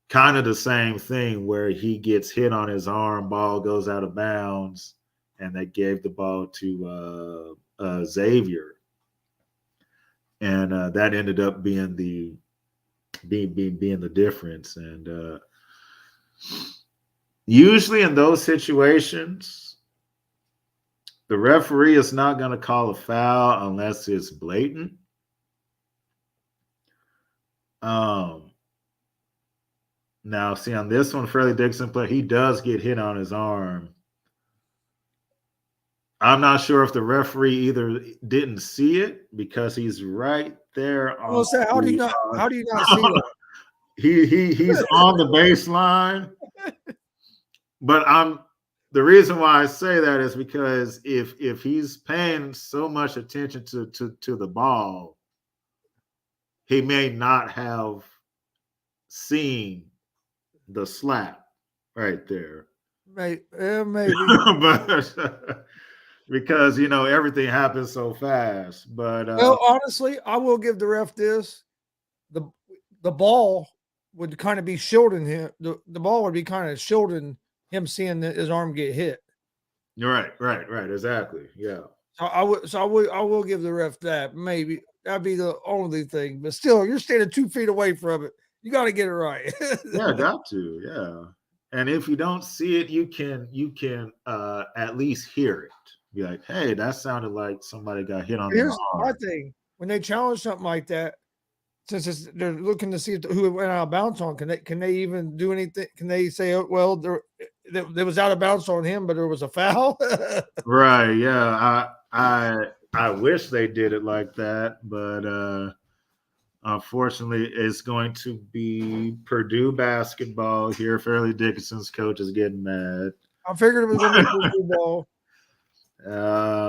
Kind of the same thing where he gets hit on his arm, ball goes out of bounds, and they gave the ball to Xavier, and that ended up being the difference. And usually in those situations, the referee is not going to call a foul unless it's blatant. Now, see, on this one, Fairleigh Dickinson player, he does get hit on his arm. I'm not sure if the referee either didn't see it because he's right there. How do you not see that? He's on the baseline. But the reason why I say that is because if he's paying so much attention to the ball, he may not have seen the slap right there. Maybe. But because everything happens so fast. But well, honestly, I will give the ref this. The ball would kind of be shielding him. The ball would be kind of shielding him seeing his arm get hit. Right, exactly. Yeah. I will give the ref that. Maybe that'd be the only thing. But still, you're standing 2 feet away from it. You got to get it right. Yeah, got to. Yeah. And if you don't see it, you can at least hear it. Be like, hey, that sounded like somebody got hit on the arm. Here's my thing. When they challenge something like that, since they're looking to see who it went out of bounds on, can they even do anything? Can they say, oh, well, there was out of bounds on him, but there was a foul? Right. Yeah. I wish they did it like that, but unfortunately, it's going to be Purdue basketball here. Fairleigh Dickinson's coach is getting mad. I figured it was going to be Purdue ball.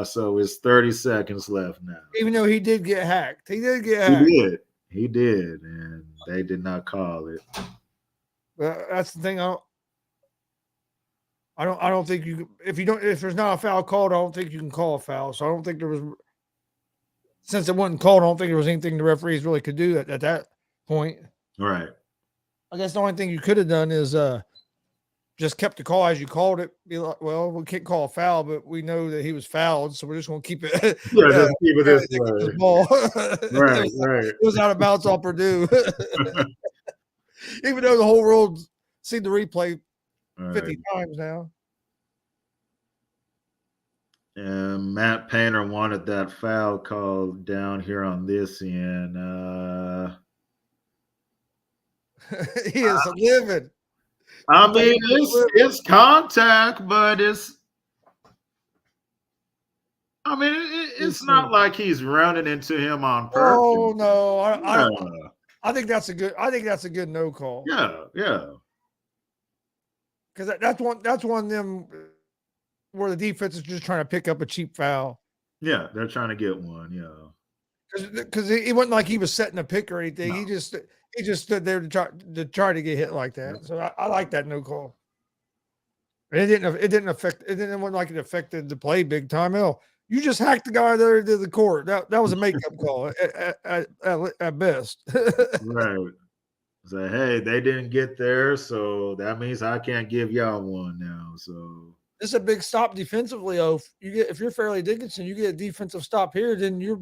So it's 30 seconds left now. Even though he did get hacked. He did get hacked. He did, and they did not call it. That's the thing. I don't think you, if there's not a foul called, I don't think you can call a foul. So I don't think there was, since it wasn't called, I don't think there was anything the referees really could do at that point. Right. I guess the only thing you could have done is just kept the call as you called it. Be like, well, we can't call a foul, but we know that he was fouled, so we're just going to keep it. Yeah, just keep it this way. Ball. Right, It was out of bounds on Purdue. Even though the whole world seen the replay 50 times now. And Matt Painter wanted that foul called down here on this end. He is living. I mean, it's contact, but it's not like he's running into him on purpose. Oh no, I think that's a good no call. Yeah. Because that's one of them where the defense is just trying to pick up a cheap foul. Yeah, they're trying to get one. Yeah. Because it wasn't like he was setting a pick or anything. No. He just stood there to try to get hit like that. Yeah. So I like that no call. And it didn't wasn't like it affected the play big time. Hell, you just hacked the guy there to the court. That was a makeup call at best. Right. Say, hey, they didn't get there, so that means I can't give y'all one now. So this is a big stop defensively. If you're Fairleigh Dickinson, you get a defensive stop here, then you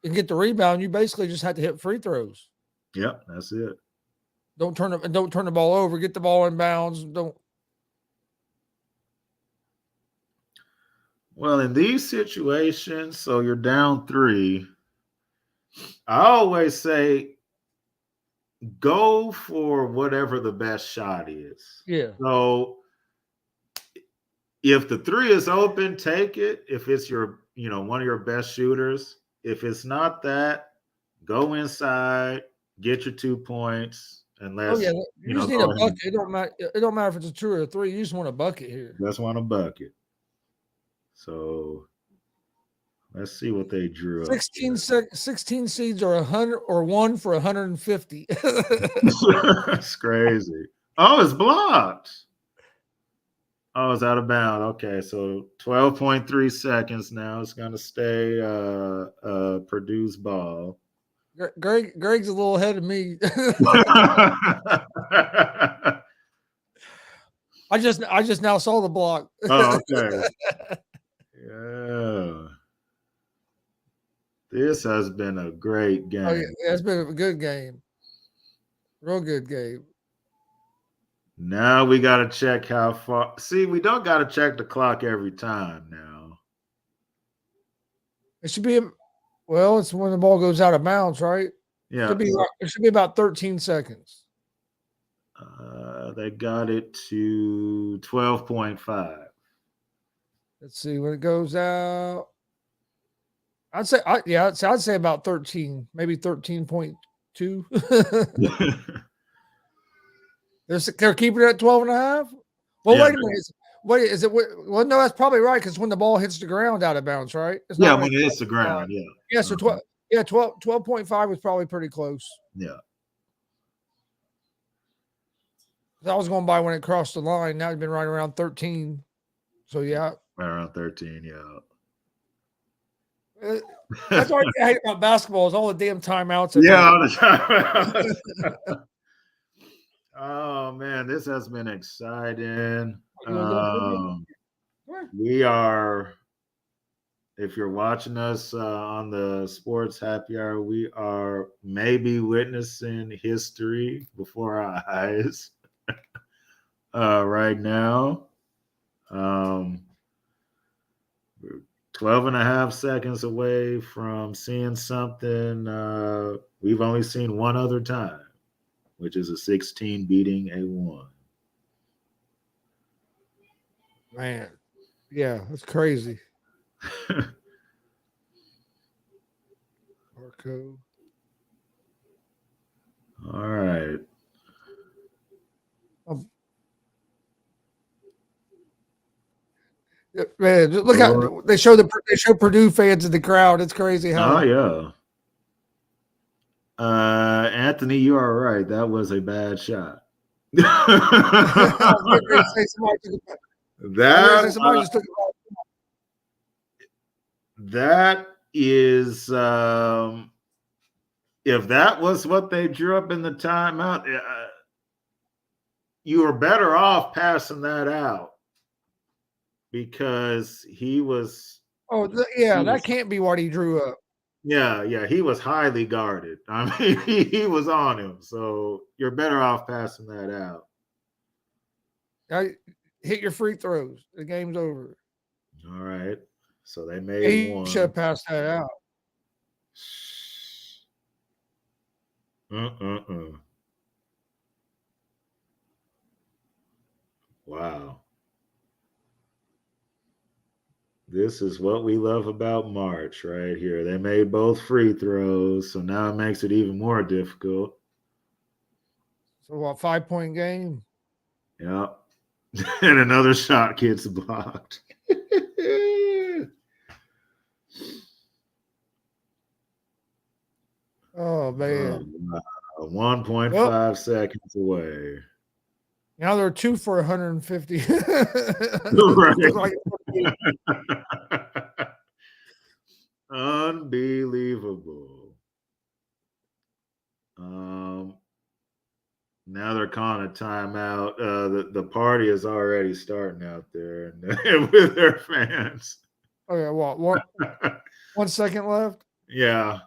get the rebound. You basically just have to hit free throws. Yep, that's it. Don't turn the ball over. Get the ball in bounds. Don't. Well, in these situations, so you're down 3. I always say go for whatever the best shot is. Yeah. So if the 3 is open, take it. If it's your, one of your best shooters. If it's not that, go inside, get your 2 points, and let's. Oh yeah, you just need a bucket. It don't matter if it's a 2 or a 3. You just want a bucket here. Just want a bucket. So let's see what they drew. 16 seeds are 100 or 1 for 150. That's crazy. Oh, it's blocked. Oh, it's out of bounds. Okay, so 12.3 seconds now. It's going to stay Purdue's ball. Gregg's a little ahead of me. I just now saw the block. Oh, okay. Yeah. This has been a great game. Oh, yeah, it's been a good game. Real good game. Now we got to check how far. See, we don't got to check the clock every time now. It should be, it's when the ball goes out of bounds, right? Yeah. It should be about 13 seconds. They got it to 12.5. Let's see when it goes out. I'd say about 13, maybe 13.2. They're keeping it at 12.5. Well, wait a minute. Wait, is it? Well, no, that's probably right because when the ball hits the ground out of bounds, right? It's not when it hits the ground. Yeah. Yeah. So 12.5 was probably pretty close. Yeah. I was going by when it crossed the line. Now it's been right around 13. So yeah. Right around 13. Yeah. That's why I hate about basketball is all the damn timeouts. Yeah, all the timeouts. Oh man, this has been exciting. We are, if you're watching us on the Sports Happy Hour, we are maybe witnessing history before our eyes right now. We're 12 and a half seconds away from seeing something we've only seen one other time, which is a 16 beating a 1. Man, yeah, that's crazy. Marco. All right. Man, look how they show Purdue fans in the crowd. It's crazy how. Oh yeah. Anthony, you are right. That was a bad shot. That is if that was what they drew up in the timeout, you were better off passing that out because he was. Oh, that can't be what he drew up. Yeah, he was highly guarded. I mean, he was on him, so you're better off passing that out. Hit your free throws. The game's over. All right. So they made one. He should have passed that out. Wow. This is what we love about March right here. They made both free throws, so now it makes it even more difficult. So what, 5-point game? Yeah. And another shot gets blocked. Oh, man. 1.5 seconds away. Now they're 2 for 150. Unbelievable. Now they're calling a timeout. The party is already starting out there and with their fans. Okay, well, 1 second left. Yeah.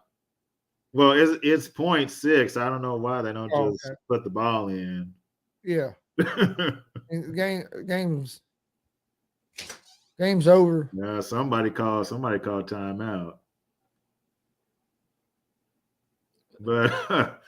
Well, it's 0.6. I don't know why they don't just put the ball in. Yeah. Game's over. Yeah, somebody called timeout. But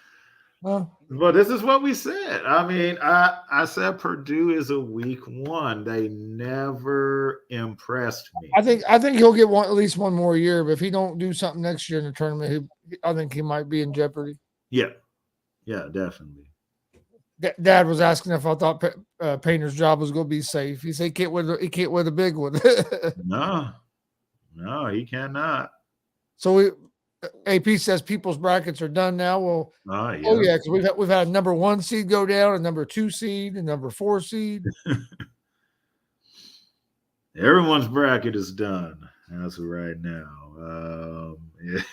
but this is what we said. I mean, I said Purdue is a weak one. They never impressed me. I think he'll get at least one more year, but if he don't do something next year in the tournament, I think he might be in jeopardy. Yeah, definitely. Dad was asking if I thought Painter's job was going to be safe. He said he can't win a big one. No, he cannot. So AP says people's brackets are done now. Well, yeah, because we've had a number 1 seed go down, a number 2 seed, a number 4 seed. Everyone's bracket is done as of right now.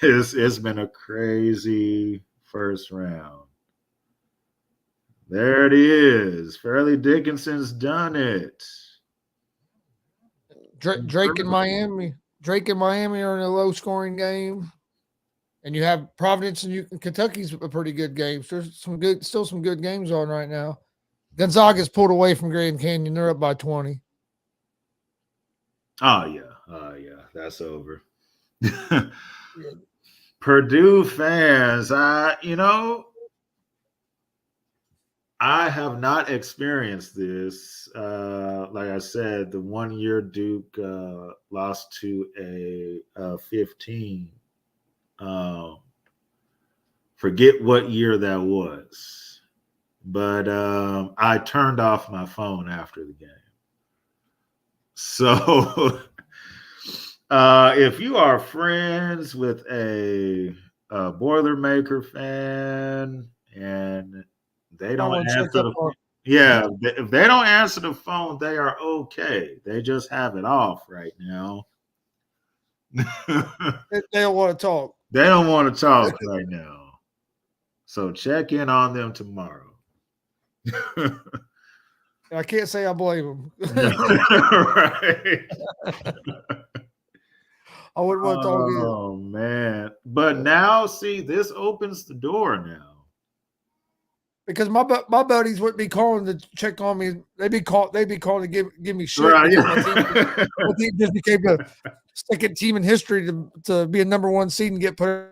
It's been a crazy first round. There it is. Fairleigh Dickinson's done it. Drake and Miami are in a low-scoring game, and you have Providence and Kentucky's a pretty good game. So there's still some good games on right now. Gonzaga's pulled away from Grand Canyon. They're up by 20. Oh yeah, that's over. Purdue fans, I have not experienced this. Like I said, the 1 year Duke lost to a 15. Forget what year that was. But I turned off my phone after the game. So if you are friends with a Boilermaker fan and they don't answer the phone. Yeah, if they don't answer the phone, they are okay. They just have it off right now. They don't want to talk. They don't want to talk right now. So check in on them tomorrow. I can't say I blame them. Right. I wouldn't want to talk either. Oh, man. But now, see, this opens the door now. because my buddies wouldn't be calling to check on me. They'd be calling to give me shit Right, because yeah. my team just became the second team in history to be a number 1 seed and get put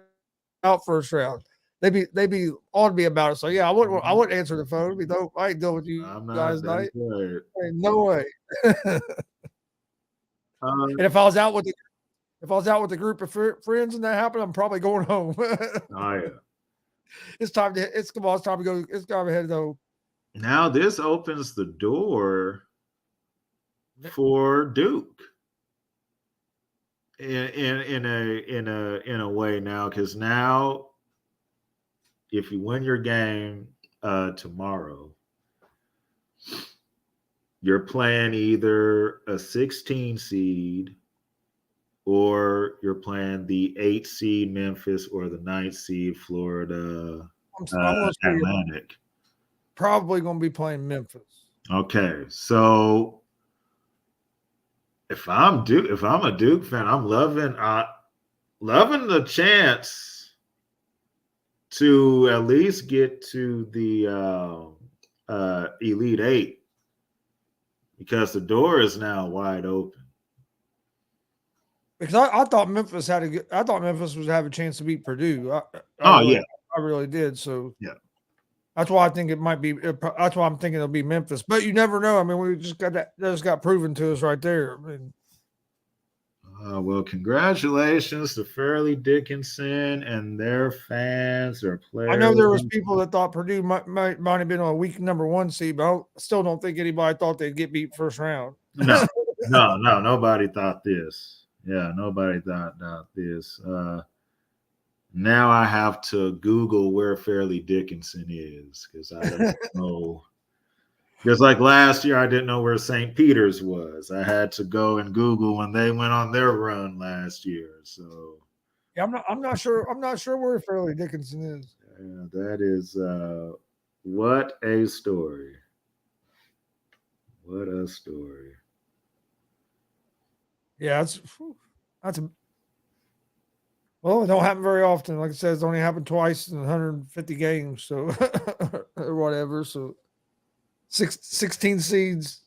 out first round. They'd be on me about it. So yeah, I wouldn't answer the phone. It'd be, no, I ain't dealing with you I'm guys not. tonight. That's right. Ain't no way. And if I was out with the group of friends and that happened, I'm probably going home. Oh yeah. It's time to go. It's time to head home. Now this opens the door for Duke in a way now, because now if you win your game tomorrow, you're playing either a 16 seed or you're playing the 8 seed Memphis or the 9 seed Florida Atlantic. Probably going to be playing Memphis. Okay, so if I'm a Duke fan, I'm loving the chance to at least get to the Elite 8, because the door is now wide open. Because I thought Memphis would have a chance to beat Purdue. I really did. So yeah, that's why I think it might be. That's why I'm thinking it'll be Memphis. But you never know. I mean, we just got that. That just got proven to us right there. I mean, well, congratulations to Fairleigh Dickinson and their fans, their players. I know there was people that thought Purdue might have been on a weak number 1 seed, but I still don't think anybody thought they'd get beat first round. No, nobody thought this. Yeah, nobody thought this. Now I have to Google where Fairleigh Dickinson is, because I don't know. Just like last year, I didn't know where St. Peter's was. I had to go and Google when they went on their run last year. So yeah, I'm not sure. I'm not sure where Fairleigh Dickinson is. yeah, that is what a story. What a story. Yeah, well, it don't happen very often. Like I said, it's only happened twice in 150 games, so or whatever. So 16 seeds.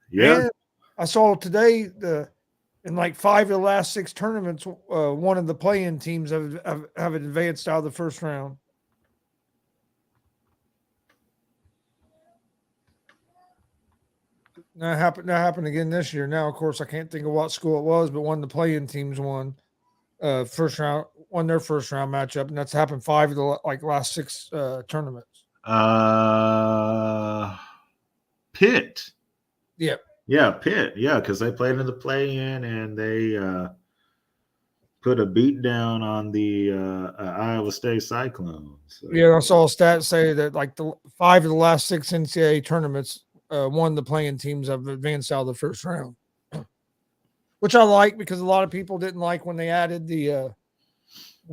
Yeah. And I saw today in like 5 of the last 6 tournaments, one of the play-in teams have advanced out of the first round. That happened again this year. Now, of course, I can't think of what school it was, but one of the play-in teams won their first round matchup, and that's happened 5 of the last 6 tournaments. Pitt. Yeah. Yeah, Pitt. Yeah, because they played in the play-in and they put a beat down on the Iowa State Cyclones. So. Yeah, I saw a stat say that like the 5 of the last 6 NCAA tournaments, one of the playing teams have advanced out of the first round, which I like, because a lot of people didn't like when they added the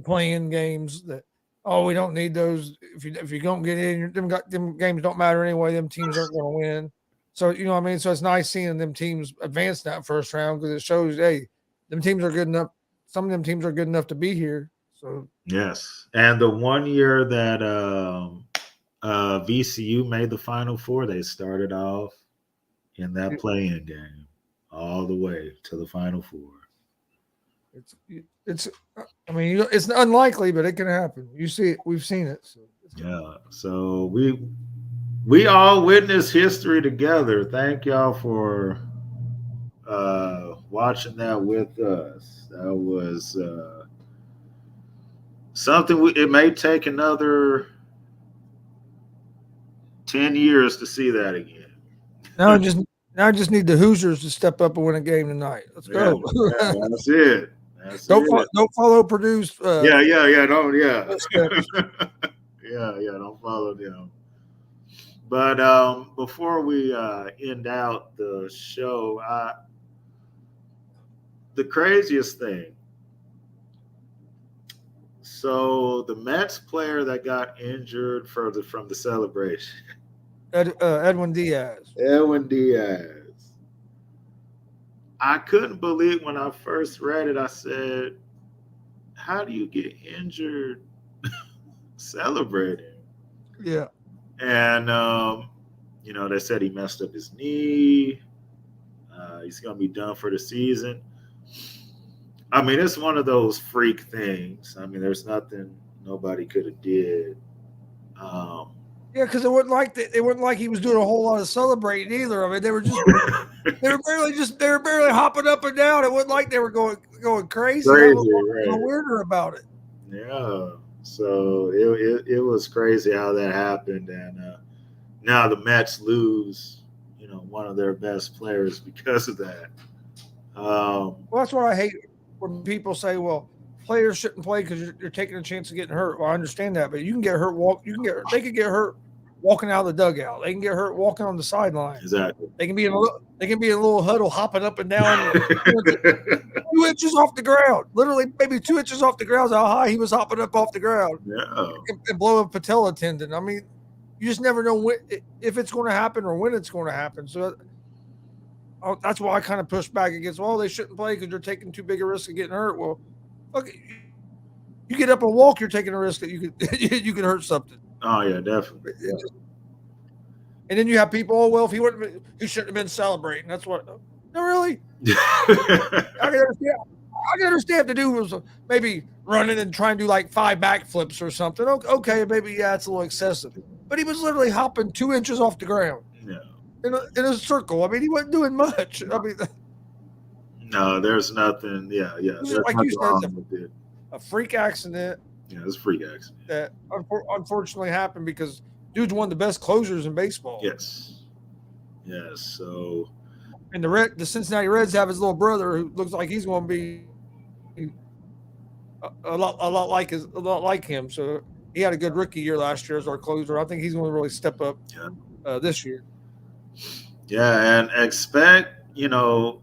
playing games. That we don't need those. If you don't get in, them games don't matter anyway. Them teams aren't going to win. So you know what I mean. So it's nice seeing them teams advance that first round, because it shows, hey, them teams are good enough. Some of them teams are good enough to be here. So yes, and the one year that VCU made the Final Four, they started off in that play-in game all the way to the Final Four. It's I mean, it's unlikely, but it can happen. You see it, we've seen it. So yeah, so we all witnessed history together. Thank y'all for watching that with us. That was something it may take another 10 years to see that again. Now I just need the Hoosiers to step up and win a game tonight. Let's go. Yeah, that's it. Don't follow Purdue's. Don't. Don't follow them. But before we end out the show, the craziest thing. So the Mets player that got injured from the celebration, Edwin Diaz. I couldn't believe when I first read it. I said, "How do you get injured celebrating. Yeah. And, they said he messed up his knee. He's going to be done for the season. I mean, it's one of those freak things. I mean, there's nothing nobody could have did. Yeah, because it wasn't like he was doing a whole lot of celebrating either. I mean, they were barely hopping up and down. It wasn't like they were going crazy. That was right. weirder about it. Yeah. So it was crazy how that happened, and now the Mets lose, one of their best players because of that. Well, that's what I hate when people say, "Well, players shouldn't play because you're taking a chance of getting hurt." Well, I understand that, but you can get hurt. They can get hurt walking out of the dugout. They can get hurt walking on the sideline. Exactly. They can be in a little huddle, hopping up and down 2 inches off the ground. Literally, maybe 2 inches off the ground is how high he was hopping up off the ground. Yeah. And blow a patella tendon. I mean, you just never know if it's going to happen or when it's going to happen. So that's why I kind of push back against, well, they shouldn't play because you're taking too big a risk of getting hurt. Well, okay, you get up and walk, you're taking a risk that you could hurt something. Oh yeah, definitely. And then you have people, oh well, if he shouldn't have been celebrating. That's what. No, really. I can understand if the dude was maybe running and trying to do like 5 backflips or something. Okay, maybe it's a little excessive. But he was literally hopping 2 inches off the ground. Yeah. In a circle. I mean, he wasn't doing much. I mean, no, there's nothing. Yeah. There's like you said, a freak accident. Yeah, it's a freak accident that unfortunately happened because dude's one of the best closers in baseball. Yes. So, and the Cincinnati Reds have his little brother who looks like he's going to be a lot like him. So he had a good rookie year last year as our closer. I think he's going to really step up this year. Yeah, and expect, the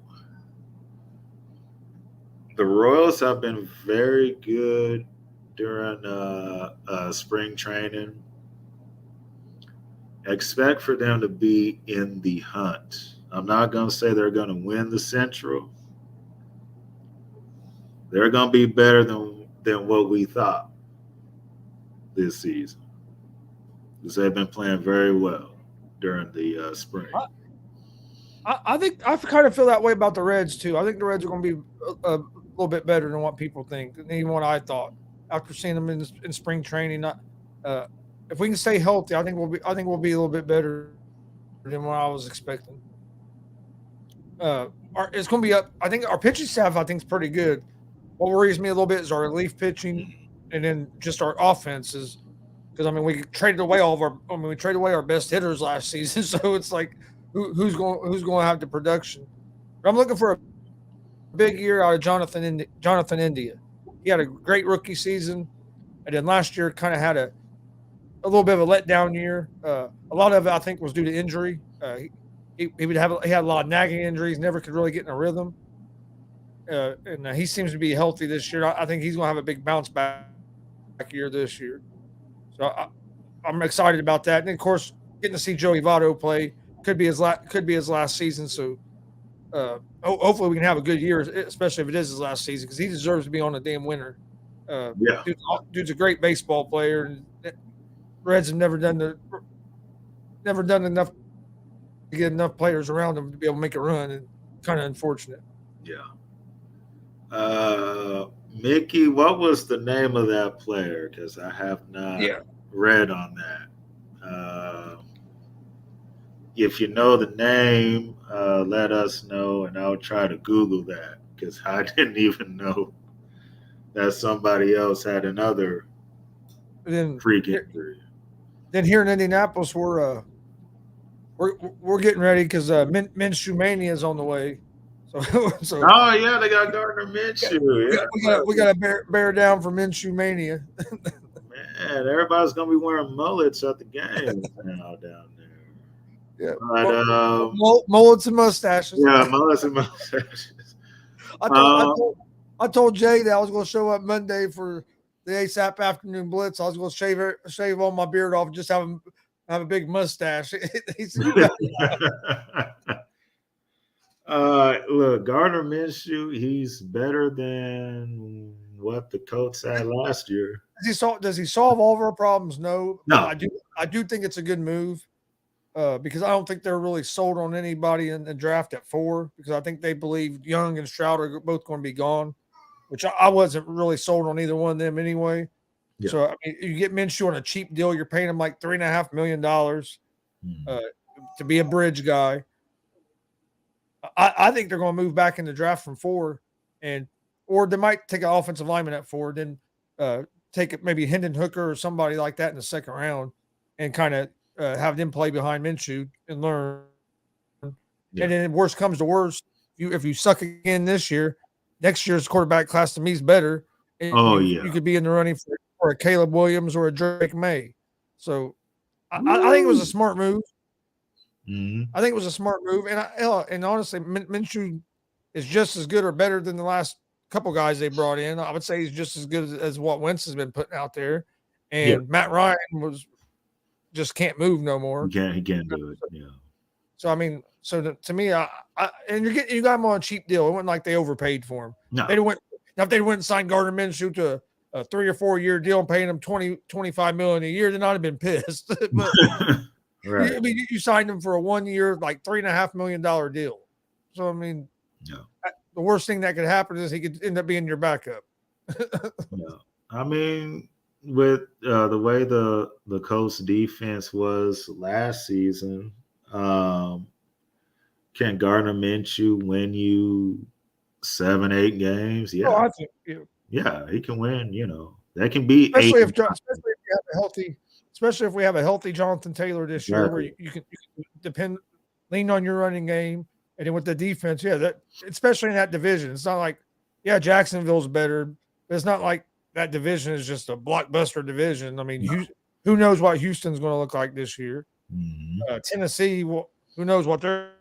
Royals have been very good during spring training. Expect for them to be in the hunt. I'm not going to say they're going to win the Central. They're going to be better than what we thought this season, because they've been playing very well during the spring. I think I kind of feel that way about the Reds too. I think the Reds are going to be a little bit better than what people think, than even what I thought after seeing them in spring training. If we can stay healthy, I think we'll be a little bit better than what I was expecting. It's going to be up. I think our pitching staff is pretty good. What worries me a little bit is our relief pitching, and then just our offenses. Because we traded away our best hitters last season, so it's like who's going to have the production? But I'm looking for a big year out of Jonathan India. He had a great rookie season, and then last year kind of had a little bit of a letdown year. A lot of it I think was due to injury. He had a lot of nagging injuries, never could really get in a rhythm. And he seems to be healthy this year. I think he's going to have a big bounce back year this year. So I'm excited about that. And of course, getting to see Joey Votto play could be his last season. So hopefully we can have a good year, especially if it is his last season, because he deserves to be on a damn winner. Dude's a great baseball player. And Reds have never done enough to get enough players around him to be able to make a run, and kind of unfortunate. Yeah. Mickey, what was the name of that player? Because I have not read on that. If you know the name, let us know, and I'll try to Google that, because I didn't even know that somebody else had another freak injury. Then here in Indianapolis, we're getting ready because Minshew Mania is on the way. So oh yeah, they got Gardner Minshew. We got to bear down for Minshew Mania. Man, everybody's gonna be wearing mullets at the games now down there. Yeah, but, mullets and mustaches. Yeah, mullets and mustaches. I told Jay that I was going to show up Monday for the ASAP afternoon blitz. I was going to shave all my beard off and just have a big mustache. Look, Gardner Minshew, he's better than what the Colts had last year. Does he solve all of our problems? No. No. I do think it's a good move because I don't think they're really sold on anybody in the draft at 4 because I think they believe Young and Stroud are both going to be gone, which I wasn't really sold on either one of them anyway. Yeah. So I mean, you get Minshew on a cheap deal. You're paying him like $3.5 million to be a bridge guy. I think they're going to move back in the draft from 4, or they might take an offensive lineman at 4, then take it maybe Hendon Hooker or somebody like that in the second round, and kind of have them play behind Minshew and learn. Yeah. And then worst comes to worst, if you suck again this year, next year's quarterback class to me is better. You could be in the running for a Caleb Williams or a Drake May. So I think it was a smart move. Mm-hmm. I think it was a smart move, and honestly, Minshew is just as good or better than the last couple guys they brought in. I would say he's just as good as what Wentz has been putting out there, and Matt Ryan just can't move no more. He can't do it. Yeah. So I mean, to me, and you got him on a cheap deal. It wasn't like they overpaid for him. No, if they went and signed Gardner Minshew to a 3 or 4 year deal and paying him $25 million a year, then I'd have been pissed. But right. I mean, you signed him for a 1 year, like $3.5 million deal. So I mean, the worst thing that could happen is he could end up being your backup. No, I mean, with the way the Colts defense was last season, can Gardner Minshew win you 7-8 games? Yeah, I think, yeah, he can win. You know, that can be especially if you have a healthy Jonathan Taylor this year, where you can lean on your running game, and then with the defense, that especially in that division, it's not like Jacksonville's better, but it's not like that division is just a blockbuster division. I mean, who knows what Houston's going to look like this year? Mm-hmm. Tennessee, who knows what they're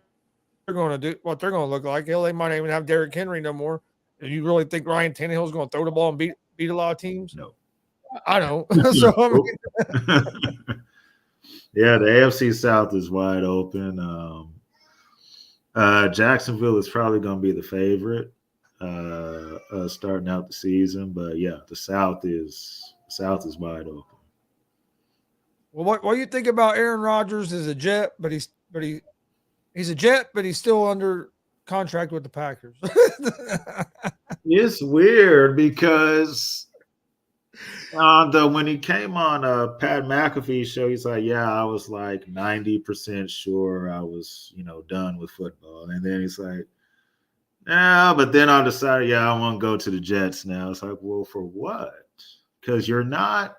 going to do, what they're going to look like? Hell, they might not even have Derrick Henry no more. Do you really think Ryan Tannehill's going to throw the ball and beat a lot of teams? No, I don't. So I mean, yeah, the AFC South is wide open. Jacksonville is probably going to be the favorite starting out the season, but the South is wide open. Well, what do you think about Aaron Rodgers as a Jet? But he's a Jet, but he's still under contract with the Packers. It's weird because when he came on Pat McAfee's show, he's like, I was like 90% sure I was, done with football. And then he's like, but then I decided, I want to go to the Jets now. It's like, well, for what? Because you're not.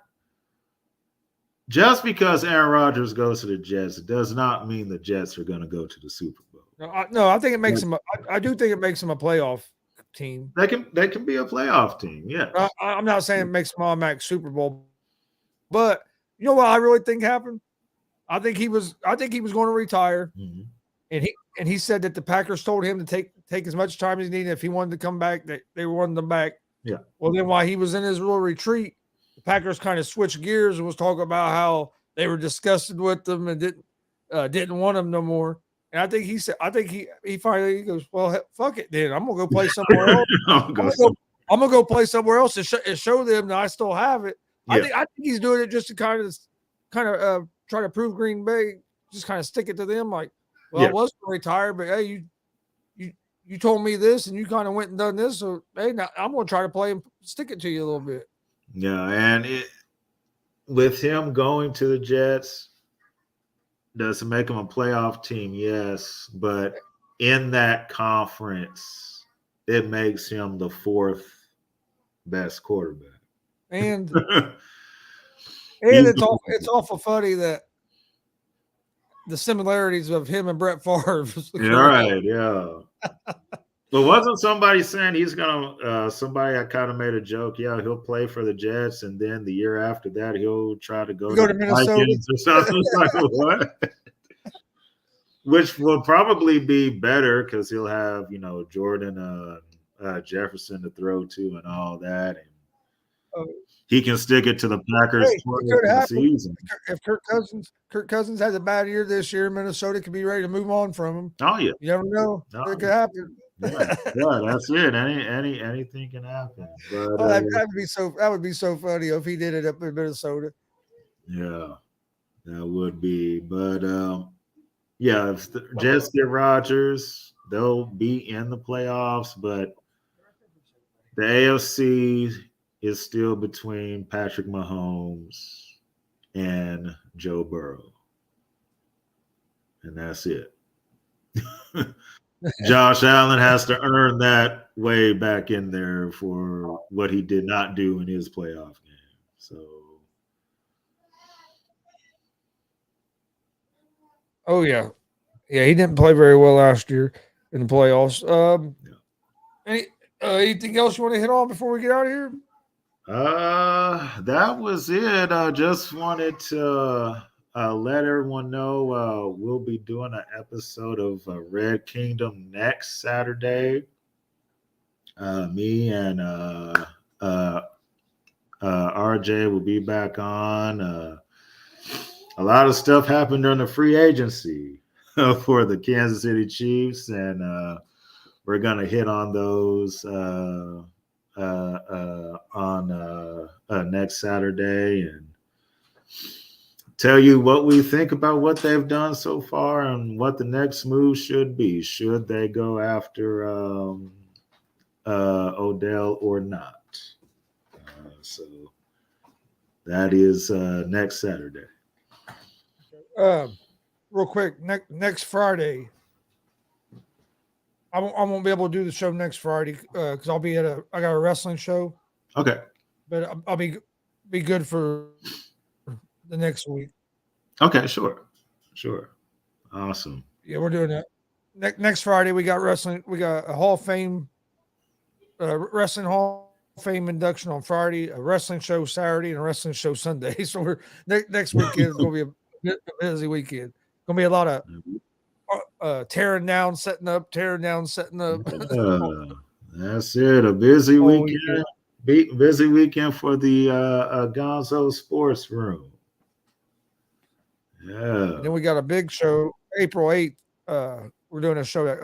Just because Aaron Rodgers goes to the Jets does not mean the Jets are going to go to the Super Bowl. No, I think it makes them. I do think it makes them a playoff team. They can be a playoff team. Yeah, I'm not saying it makes them automatic Super Bowl, but you know what I really think happened? I think he was going to retire, and he said that the Packers told him to take as much time as he needed. If he wanted to come back, that they wanted him back. Yeah. Well, then while he was in his little retreat, the Packers kind of switched gears and was talking about how they were disgusted with them and didn't want him no more. And I think he finally goes, well, fuck it then. I'm gonna go play somewhere else. I'm gonna go play somewhere else and show them that I still have it. Yeah. I think he's doing it just to kind of try to prove Green Bay, just kind of stick it to them. Like, well, I was gonna retire, but hey, you told me this and you kind of went and done this, so hey, now I'm gonna try to play and stick it to you a little bit. Yeah, and with him going to the Jets, does it make him a playoff team? Yes, but in that conference, it makes him the 4th best quarterback. And it's awful funny that the similarities of him and Brett Favre. Right, yeah. But wasn't somebody saying he's gonna? Somebody kind of made a joke. Yeah, he'll play for the Jets, and then the year after that, he'll try to go to Minnesota or something. Like, what? Which will probably be better because he'll have Jordan Jefferson to throw to and all that, and he can stick it to the Packers for the season. If Kirk Cousins has a bad year this year, Minnesota could be ready to move on from him. Oh yeah, you never know. It could happen. Yeah, that's it. Anything can happen. But Oh, that would be so. That would be so funny if he did it up in Minnesota. yeah, that would be. But yeah, if the Jets get Rodgers, they'll be in the playoffs. But the AFC is still between Patrick Mahomes and Joe Burrow, and that's it. Josh Allen has to earn that way back in there for what he did not do in his playoff game. So, Oh yeah, yeah. He didn't play very well last year in the playoffs. yeah. Any, anything else you want to hit on before we get out of here? That was it. I just wanted to let everyone know we'll be doing an episode of Red Kingdom next Saturday. Me and RJ will be back on. A lot of stuff happened during the free agency for the Kansas City Chiefs, and we're gonna hit on those on next Saturday and tell you what we think about what they've done so far and what the next move should be. Should they go after Odell or not? So that is next Saturday. Real quick, next Friday, I won't be able to do the show next Friday because I'll be I got a wrestling show. Okay. But I'll be good for the next week. Okay, sure. Awesome. Yeah, we're doing that. Next Friday, we got wrestling. We got a Hall of Fame, wrestling Hall of Fame induction on Friday, a wrestling show Saturday, and a wrestling show Sunday. So we're next weekend is going to be a busy weekend. Going to be a lot of tearing down, setting up. That's it. A busy weekend. Busy weekend for the GONZO Sports Room. Yeah. And then we got a big show April 8th. We're doing a show at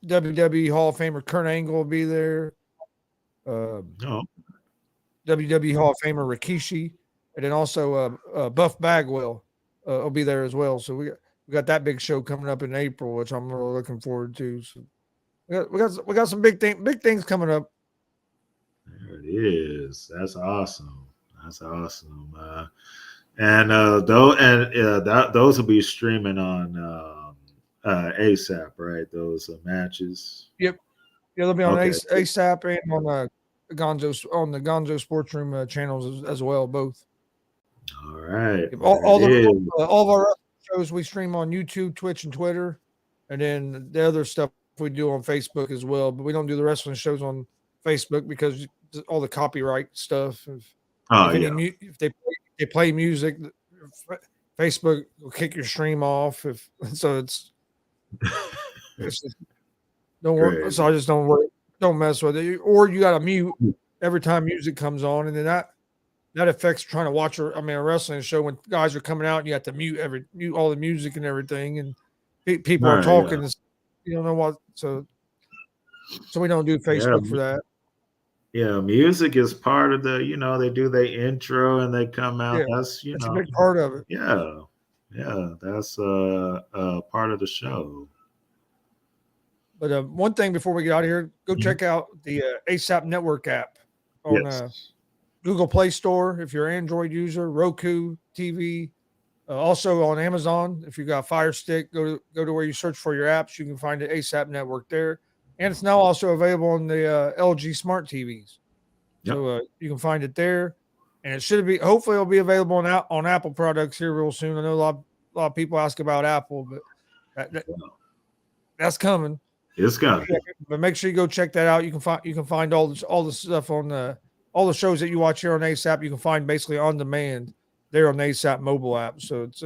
WWE Hall of Famer Kurt Angle will be there. WWE Hall of Famer Rikishi, and then also Buff Bagwell will be there as well. So we got that big show coming up in April, which I'm really looking forward to. So we got some big things coming up. There it is. That's awesome. And those will be streaming on ASAP, right? Those matches. Yep. Yeah, they'll be on ASAP and on the GONZO Sports Room channels as well, both. All right. All of our shows we stream on YouTube, Twitch, and Twitter, and then the other stuff we do on Facebook as well. But we don't do the wrestling shows on Facebook because all the copyright stuff. If they play music, Facebook will kick your stream off. It's don't worry. So I just don't mess with it. Or you got to mute every time music comes on, and then that affects trying to watch a wrestling show when guys are coming out and you have to mute all the music and everything, and people are talking. Yeah. You don't know what, so we don't do Facebook for that. Yeah, music is part of the, they do their intro and they come out. Yeah, that's a big part of it. Yeah, that's part of the show. But one thing before we get out of here, go check out the ASAP Network app on Google Play Store if you're an Android user, Roku TV, also on Amazon. If you got Fire Stick, go to where you search for your apps. You can find the ASAP Network there, and it's now also available on the LG Smart TVs. Yep. So you can find it there, and hopefully it'll be available on Apple products here real soon. I know a lot of people ask about Apple, but that's coming. It's coming. But make sure you go check that out. You can find all the stuff on all the shows that you watch here on ASAP. You can find basically on demand there on the ASAP mobile app. So it's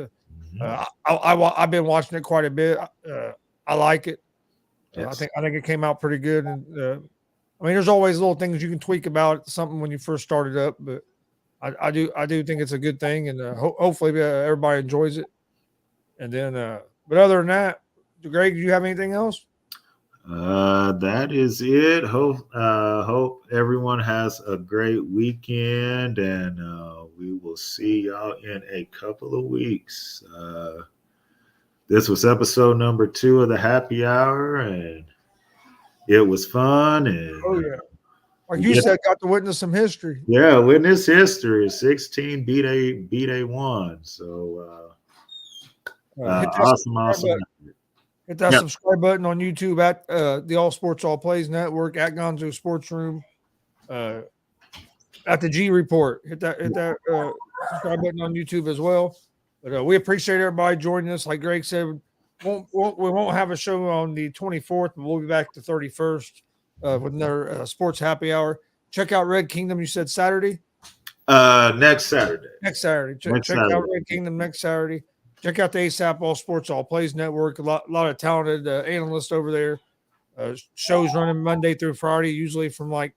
I've been watching it quite a bit. I like it. Yes. I think it came out pretty good. And there's always little things you can tweak about something when you first started up, but I do think it's a good thing, and hopefully everybody enjoys it. And then, but other than that, Greg, do you have anything else? That is it. Hope everyone has a great weekend, and we will see y'all in a couple of weeks. This was episode number 2 of the Happy Hour, and it was fun. And oh yeah, like you said, got to witness some history. Yeah, witness history. 16 beat A1. So awesome. Hit that subscribe button on YouTube at the All Sports All Plays Network, at Gonzo Sports Room, at the G Report. Hit that subscribe button on YouTube as well. But we appreciate everybody joining us. Like Greg said, we won't have a show on the 24th, but we'll be back the 31st with another sports happy hour. Check out Red Kingdom. You said Saturday? Next Saturday. Check out Red Kingdom next Saturday. Check out the ASAP All Sports All Plays Network. A lot of talented analysts over there. Shows running Monday through Friday, usually from like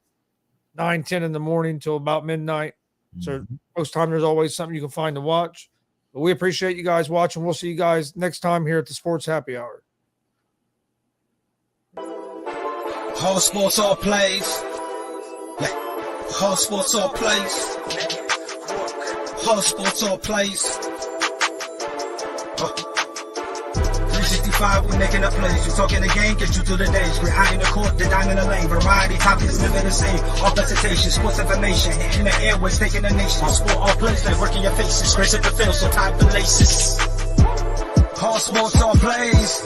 9, 10 in the morning till about midnight. So most time there's always something you can find to watch. But we appreciate you guys watching. We'll see you guys next time here at the Sports Happy Hour. All Sports All Plays. All Sports All Plays. All Sports All Plays. 365, we making up plays. You talking the game, get you to the days. We're high in the court, the dime in the lane. Variety topics living the same. All presentation, sports information. In the airways, taking the nation. All sport, all plays, like working your faces. Grace at the field, so tie the laces. All sports, all plays.